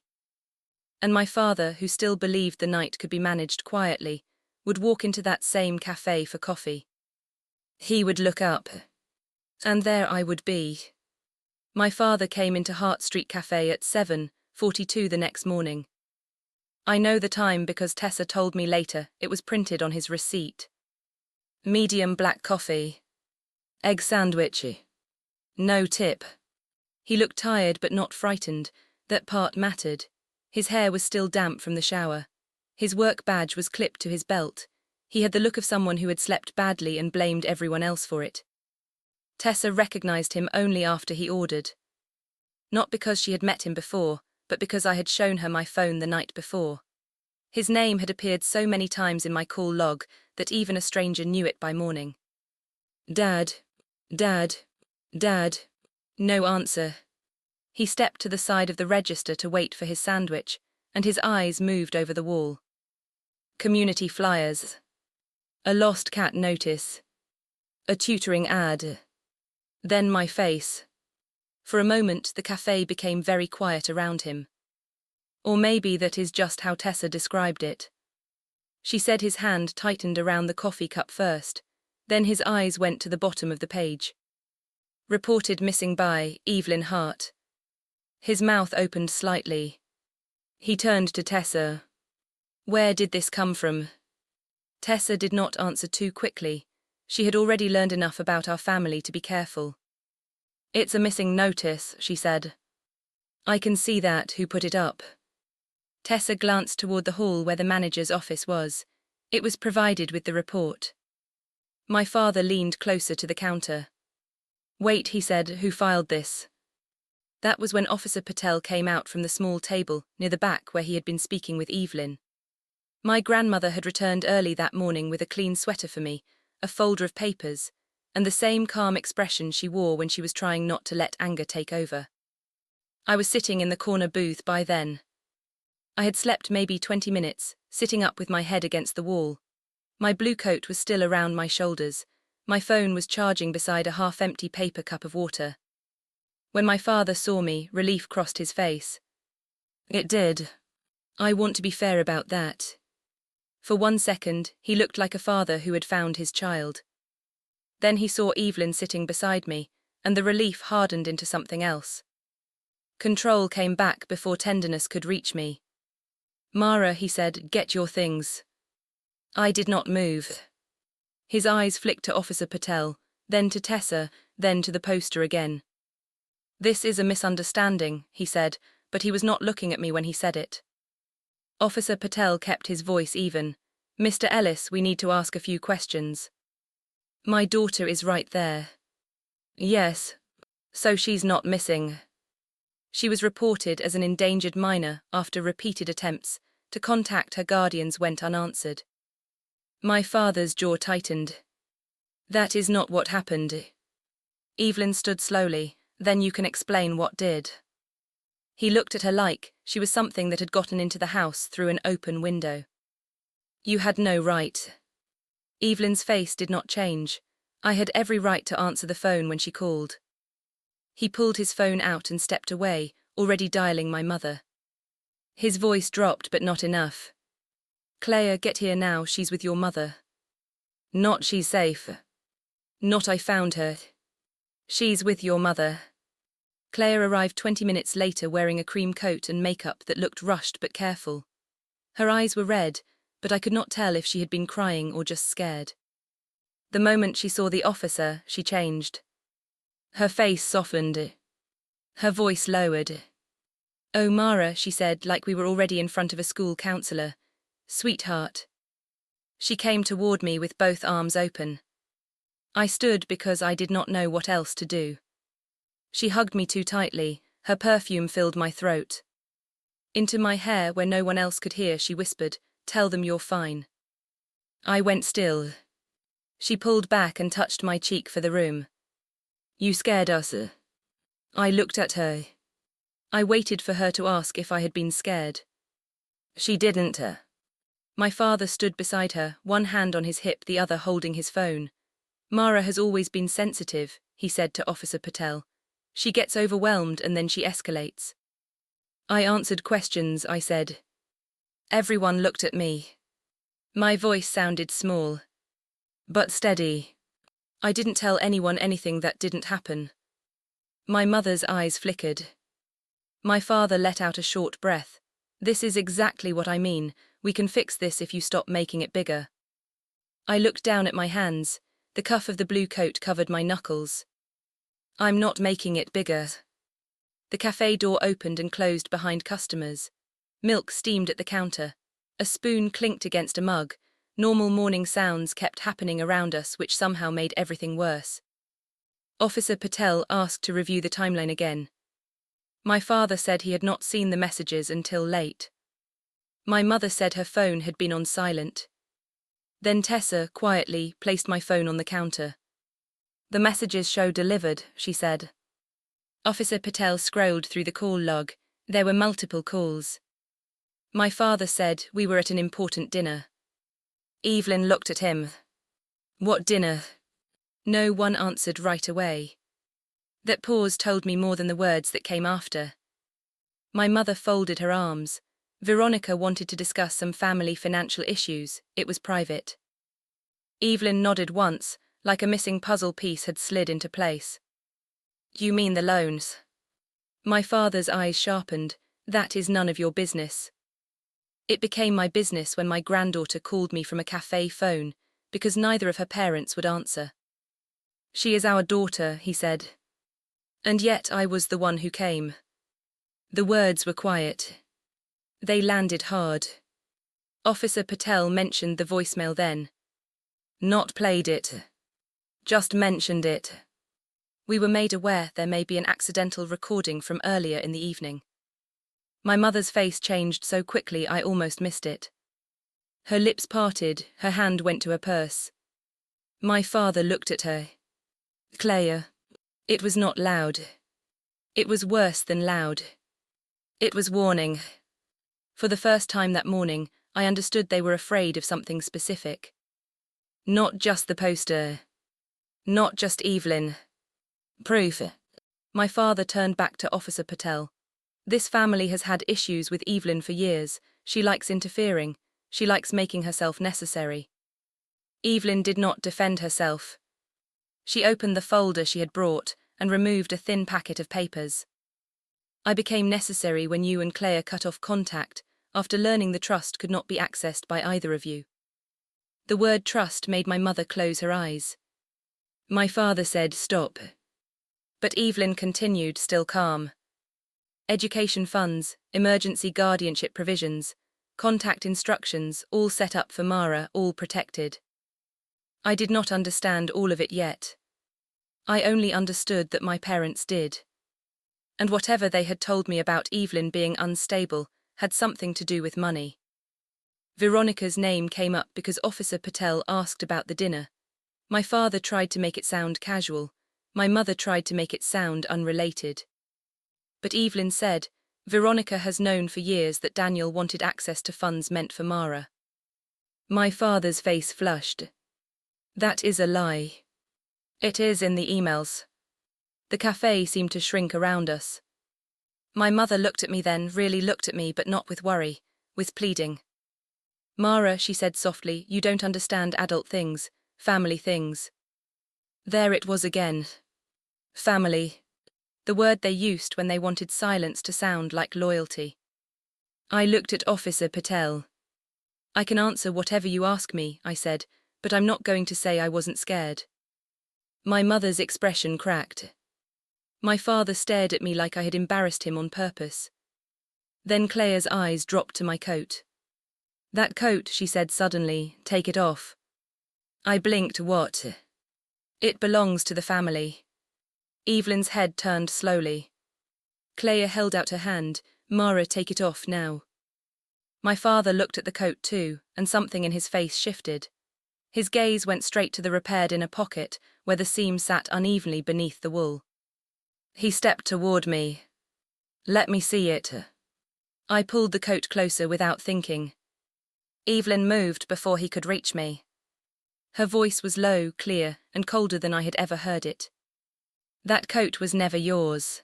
And my father, who still believed the night could be managed quietly, would walk into that same cafe for coffee. He would look up. And there I would be. My father came into Hart Street Cafe at 7:42 the next morning. I know the time because Tessa told me later it was printed on his receipt. Medium black coffee. Egg sandwich. No tip. He looked tired but not frightened. That part mattered. His hair was still damp from the shower. His work badge was clipped to his belt. He had the look of someone who had slept badly and blamed everyone else for it. Tessa recognized him only after he ordered. Not because she had met him before, but because I had shown her my phone the night before. His name had appeared so many times in my call log that even a stranger knew it by morning. Dad, Dad, Dad. No answer. He stepped to the side of the register to wait for his sandwich, and his eyes moved over the wall. Community flyers. A lost cat notice. A tutoring ad. Then my face. For a moment, the cafe became very quiet around him. Or maybe that is just how Tessa described it. She said his hand tightened around the coffee cup first, then his eyes went to the bottom of the page. Reported missing by Evelyn Hart. His mouth opened slightly. He turned to Tessa. Where did this come from? Tessa did not answer too quickly. She had already learned enough about our family to be careful. It's a missing notice, she said. I can see that, who put it up? Tessa glanced toward the hall where the manager's office was. It was provided with the report. My father leaned closer to the counter. Wait, he said, who filed this? That was when Officer Patel came out from the small table near the back where he had been speaking with Evelyn. My grandmother had returned early that morning with a clean sweater for me, a folder of papers, and the same calm expression she wore when she was trying not to let anger take over. I was sitting in the corner booth by then. I had slept maybe 20 minutes, sitting up with my head against the wall. My blue coat was still around my shoulders. My phone was charging beside a half-empty paper cup of water. When my father saw me, relief crossed his face. It did. I want to be fair about that. For 1 second, he looked like a father who had found his child. Then he saw Evelyn sitting beside me, and the relief hardened into something else. Control came back before tenderness could reach me. Mara, he said, get your things. I did not move. His eyes flicked to Officer Patel, then to Tessa, then to the poster again. This is a misunderstanding, he said, but he was not looking at me when he said it. Officer Patel kept his voice even. Mr. Ellis, we need to ask a few questions. My daughter is right there. Yes. So she's not missing. She was reported as an endangered minor after repeated attempts to contact her guardians went unanswered. My father's jaw tightened. That is not what happened. Evelyn stood slowly, then you can explain what did. He looked at her like she was something that had gotten into the house through an open window. You had no right. Evelyn's face did not change. I had every right to answer the phone when she called. He pulled his phone out and stepped away, already dialing my mother. His voice dropped, but not enough. Claire, get here now, she's with your mother. Not she's safe. Not I found her. She's with your mother. Claire arrived 20 minutes later wearing a cream coat and makeup that looked rushed but careful. Her eyes were red, but I could not tell if she had been crying or just scared. The moment she saw the officer, she changed. Her face softened. Her voice lowered. Oh, Mara, she said, like we were already in front of a school counselor. Sweetheart. She came toward me with both arms open. I stood because I did not know what else to do. She hugged me too tightly, her perfume filled my throat. Into my hair, where no one else could hear, she whispered, tell them you're fine. I went still. She pulled back and touched my cheek for the room. You scared us. I looked at her. I waited for her to ask if I had been scared. She didn't. My father stood beside her, one hand on his hip, the other holding his phone. Mara has always been sensitive, he said to Officer Patel. She gets overwhelmed and then she escalates. I answered questions, I said. Everyone looked at me. My voice sounded small, but steady. I didn't tell anyone anything that didn't happen. My mother's eyes flickered. My father let out a short breath. This is exactly what I mean. We can fix this if you stop making it bigger. I looked down at my hands. The cuff of the blue coat covered my knuckles. I'm not making it bigger. The cafe door opened and closed behind customers. Milk steamed at the counter. A spoon clinked against a mug. Normal morning sounds kept happening around us, which somehow made everything worse. Officer Patel asked to review the timeline again. My father said he had not seen the messages until late. My mother said her phone had been on silent. Then Tessa, quietly, placed my phone on the counter. The messages show delivered, she said. Officer Patel scrolled through the call log. There were multiple calls. My father said we were at an important dinner. Evelyn looked at him. What dinner? No one answered right away. That pause told me more than the words that came after. My mother folded her arms. Veronica wanted to discuss some family financial issues. It was private. Evelyn nodded once, like a missing puzzle piece had slid into place. You mean the loans? My father's eyes sharpened. That is none of your business. It became my business when my granddaughter called me from a cafe phone, because neither of her parents would answer. She is our daughter, he said. And yet I was the one who came. The words were quiet. They landed hard. Officer Patel mentioned the voicemail then. Not played it. Just mentioned it. We were made aware there may be an accidental recording from earlier in the evening. My mother's face changed so quickly I almost missed it. Her lips parted, her hand went to her purse. My father looked at her. Claire. It was not loud. It was worse than loud. It was warning. For the first time that morning, I understood they were afraid of something specific. Not just the poster. Not just Evelyn. Proof. My father turned back to Officer Patel. This family has had issues with Evelyn for years. She likes interfering. She likes making herself necessary. Evelyn did not defend herself. She opened the folder she had brought and removed a thin packet of papers. I became necessary when you and Claire cut off contact after learning the trust could not be accessed by either of you. The word trust made my mother close her eyes. My father said, "Stop." But Evelyn continued, still calm. Education funds, emergency guardianship provisions, contact instructions, all set up for Mara, all protected. I did not understand all of it yet. I only understood that my parents did. And whatever they had told me about Evelyn being unstable had something to do with money. Veronica's name came up because Officer Patel asked about the dinner. My father tried to make it sound casual. My mother tried to make it sound unrelated. But Evelyn said, Veronica has known for years that Daniel wanted access to funds meant for Mara. My father's face flushed. That is a lie. It is in the emails. The cafe seemed to shrink around us. My mother looked at me then, really looked at me, but not with worry, with pleading. Mara, she said softly, you don't understand adult things, family things. There it was again. Family. The word they used when they wanted silence to sound like loyalty. I looked at Officer Patel. I can answer whatever you ask me, I said, but I'm not going to say I wasn't scared. My mother's expression cracked. My father stared at me like I had embarrassed him on purpose. Then Claire's eyes dropped to my coat. That coat, she said suddenly, take it off. I blinked. What? It belongs to the family. Evelyn's head turned slowly. Claire held out her hand. Mara, take it off now. My father looked at the coat too, and something in his face shifted. His gaze went straight to the repaired inner pocket, where the seam sat unevenly beneath the wool. He stepped toward me. Let me see it. I pulled the coat closer without thinking. Evelyn moved before he could reach me. Her voice was low, clear, and colder than I had ever heard it. That coat was never yours.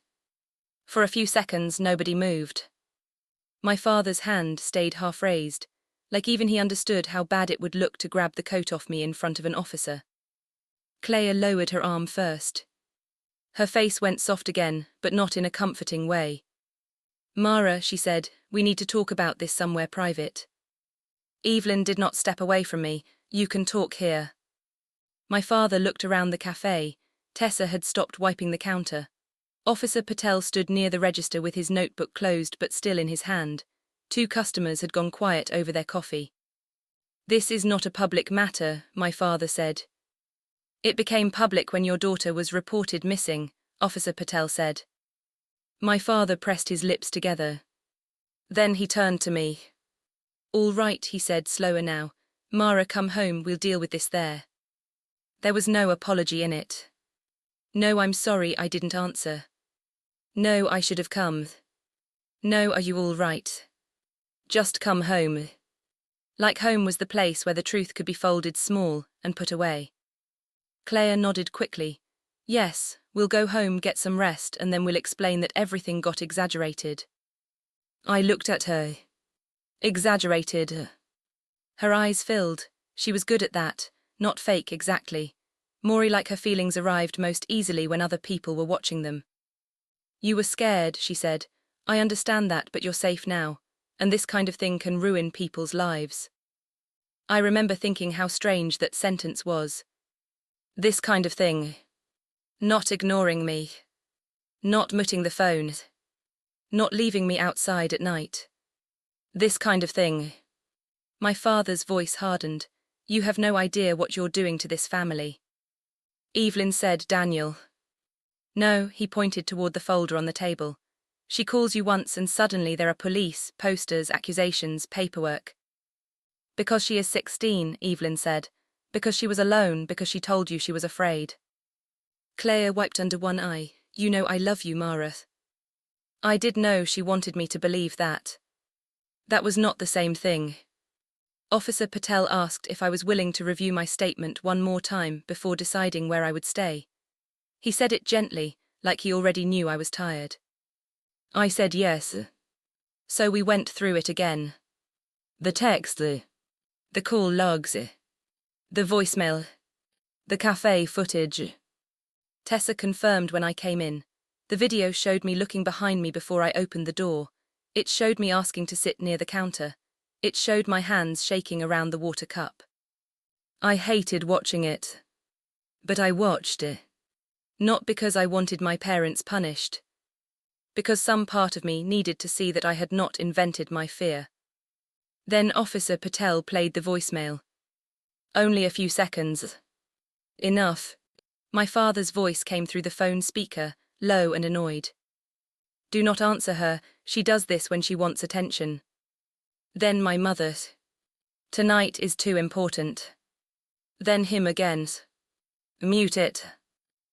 For a few seconds, nobody moved. My father's hand stayed half raised, like even he understood how bad it would look to grab the coat off me in front of an officer. Claire lowered her arm first. Her face went soft again, but not in a comforting way. Mara, she said, we need to talk about this somewhere private. Evelyn did not step away from me. You can talk here. My father looked around the cafe. Tessa had stopped wiping the counter. Officer Patel stood near the register with his notebook closed but still in his hand. 2 customers had gone quiet over their coffee. This is not a public matter, my father said. It became public when your daughter was reported missing, Officer Patel said. My father pressed his lips together. Then he turned to me. All right, he said, slower now. Mara, come home, we'll deal with this there. There was no apology in it. No, I'm sorry I didn't answer. No, I should have come. No, are you all right? Just come home. Like home was the place where the truth could be folded small and put away. Claire nodded quickly. Yes, we'll go home, get some rest, and then we'll explain that everything got exaggerated. I looked at her. Exaggerated. Her eyes filled. She was good at that, not fake exactly. Maury like her feelings arrived most easily when other people were watching them. You were scared, she said. I understand that, but you're safe now, and this kind of thing can ruin people's lives. I remember thinking how strange that sentence was. This kind of thing. Not ignoring me. Not muting the phone. Not leaving me outside at night. This kind of thing. My father's voice hardened. You have no idea what you're doing to this family. Evelyn said, Daniel. No, he pointed toward the folder on the table. She calls you once and suddenly there are police, posters, accusations, paperwork. Because she is 16, Evelyn said. Because she was alone, because she told you she was afraid. Claire wiped under one eye. You know I love you, Mara. I did know she wanted me to believe that. That was not the same thing. Officer Patel asked if I was willing to review my statement one more time before deciding where I would stay. He said it gently, like he already knew I was tired. I said yes. So we went through it again. The text, the call logs, the voicemail, the cafe footage. Tessa confirmed when I came in. The video showed me looking behind me before I opened the door. It showed me asking to sit near the counter. It showed my hands shaking around the water cup. I hated watching it. But I watched it. Not because I wanted my parents punished. Because some part of me needed to see that I had not invented my fear. Then Officer Patel played the voicemail. Only a few seconds. Enough. My father's voice came through the phone speaker, low and annoyed. Do not answer her, she does this when she wants attention. Then my mother. Tonight is too important. Then him again. Mute it.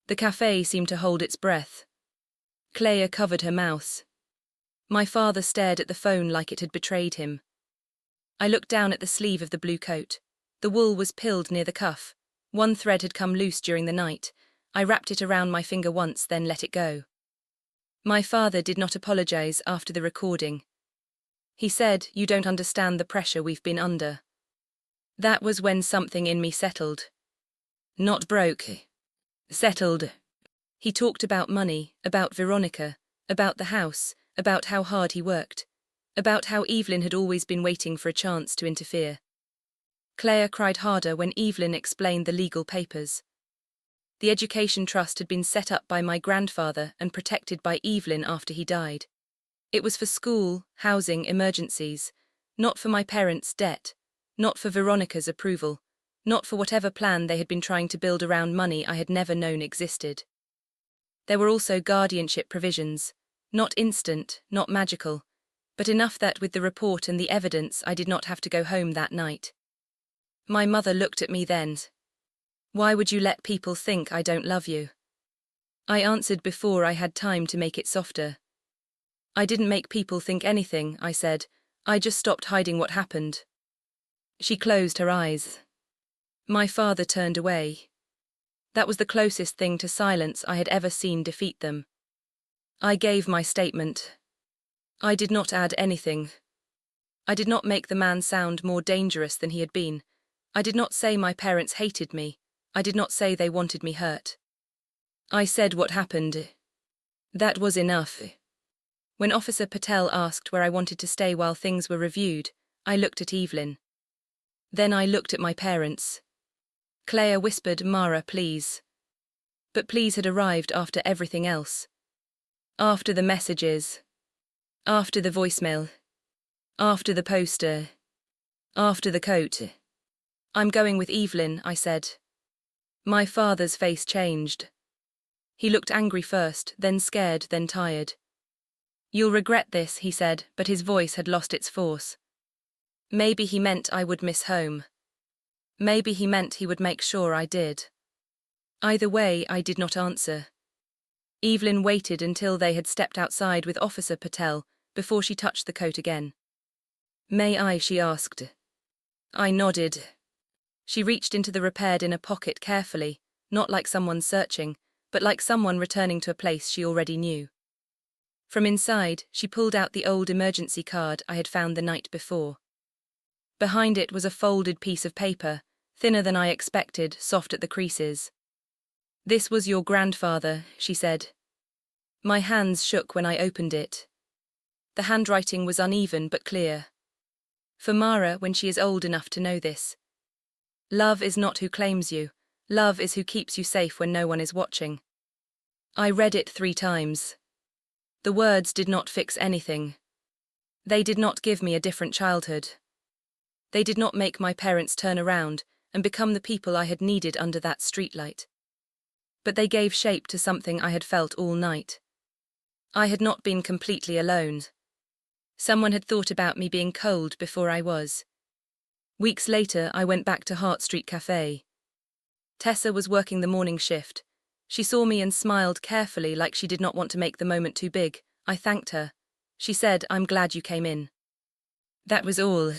The cafe seemed to hold its breath. Clea covered her mouth. My father stared at the phone like it had betrayed him. I looked down at the sleeve of the blue coat. The wool was pilled near the cuff. One thread had come loose during the night. I wrapped it around my finger once, then let it go. My father did not apologize after the recording. He said, you don't understand the pressure we've been under. That was when something in me settled. Not broke. Settled. He talked about money, about Veronica, about the house, about how hard he worked, about how Evelyn had always been waiting for a chance to interfere. Claire cried harder when Evelyn explained the legal papers. The education trust had been set up by my grandfather and protected by Evelyn after he died. It was for school, housing, emergencies, not for my parents' debt, not for Veronica's approval, not for whatever plan they had been trying to build around money I had never known existed. There were also guardianship provisions, not instant, not magical, but enough that with the report and the evidence I did not have to go home that night. My mother looked at me then. Why would you let people think I don't love you? I answered before I had time to make it softer. I didn't make people think anything, I said. I just stopped hiding what happened. She closed her eyes. My father turned away. That was the closest thing to silence I had ever seen defeat them. I gave my statement. I did not add anything. I did not make the man sound more dangerous than he had been. I did not say my parents hated me. I did not say they wanted me hurt. I said what happened. That was enough. When Officer Patel asked where I wanted to stay while things were reviewed, I looked at Evelyn. Then I looked at my parents. Claire whispered, Mara, please. But please had arrived after everything else. After the messages. After the voicemail. After the poster. After the coat. I'm going with Evelyn, I said. My father's face changed. He looked angry first, then scared, then tired. You'll regret this, he said, but his voice had lost its force. Maybe he meant I would miss home. Maybe he meant he would make sure I did. Either way, I did not answer. Evelyn waited until they had stepped outside with Officer Patel before she touched the coat again. May I, she asked. I nodded. She reached into the repaired inner pocket carefully, not like someone searching, but like someone returning to a place she already knew. From inside, she pulled out the old emergency card I had found the night before. Behind it was a folded piece of paper, thinner than I expected, soft at the creases. This was your grandfather, she said. My hands shook when I opened it. The handwriting was uneven but clear. For Mara, when she is old enough to know this. Love is not who claims you. Love is who keeps you safe when no one is watching. I read it 3 times. The words did not fix anything. They did not give me a different childhood. They did not make my parents turn around and become the people I had needed under that streetlight. But they gave shape to something I had felt all night. I had not been completely alone. Someone had thought about me being cold before I was. Weeks later, I went back to Hart Street Cafe. Tessa was working the morning shift. She saw me and smiled carefully like she did not want to make the moment too big. I thanked her. She said, "I'm glad you came in." That was all.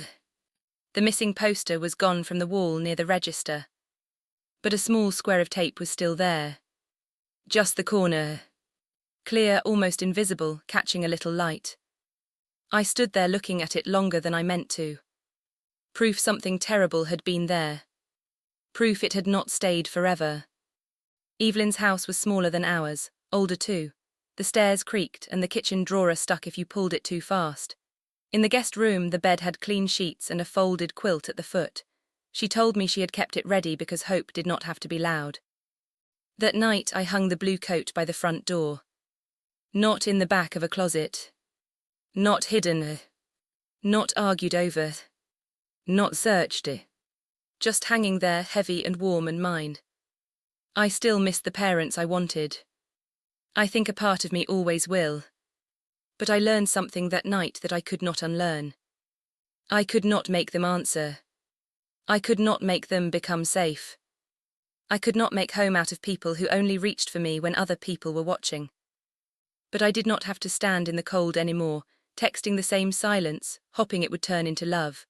The missing poster was gone from the wall near the register. But a small square of tape was still there. Just the corner. Clear, almost invisible, catching a little light. I stood there looking at it longer than I meant to. Proof something terrible had been there. Proof it had not stayed forever. Evelyn's house was smaller than ours, older too. The stairs creaked and the kitchen drawer stuck if you pulled it too fast. In the guest room, the bed had clean sheets and a folded quilt at the foot. She told me she had kept it ready because Hope did not have to be loud. That night, I hung the blue coat by the front door. Not in the back of a closet. Not hidden. Not argued over. Not searched. Just hanging there, heavy and warm and mine. I still missed the parents I wanted. I think a part of me always will. But I learned something that night that I could not unlearn. I could not make them answer. I could not make them become safe. I could not make home out of people who only reached for me when other people were watching. But I did not have to stand in the cold anymore, texting the same silence, hoping it would turn into love.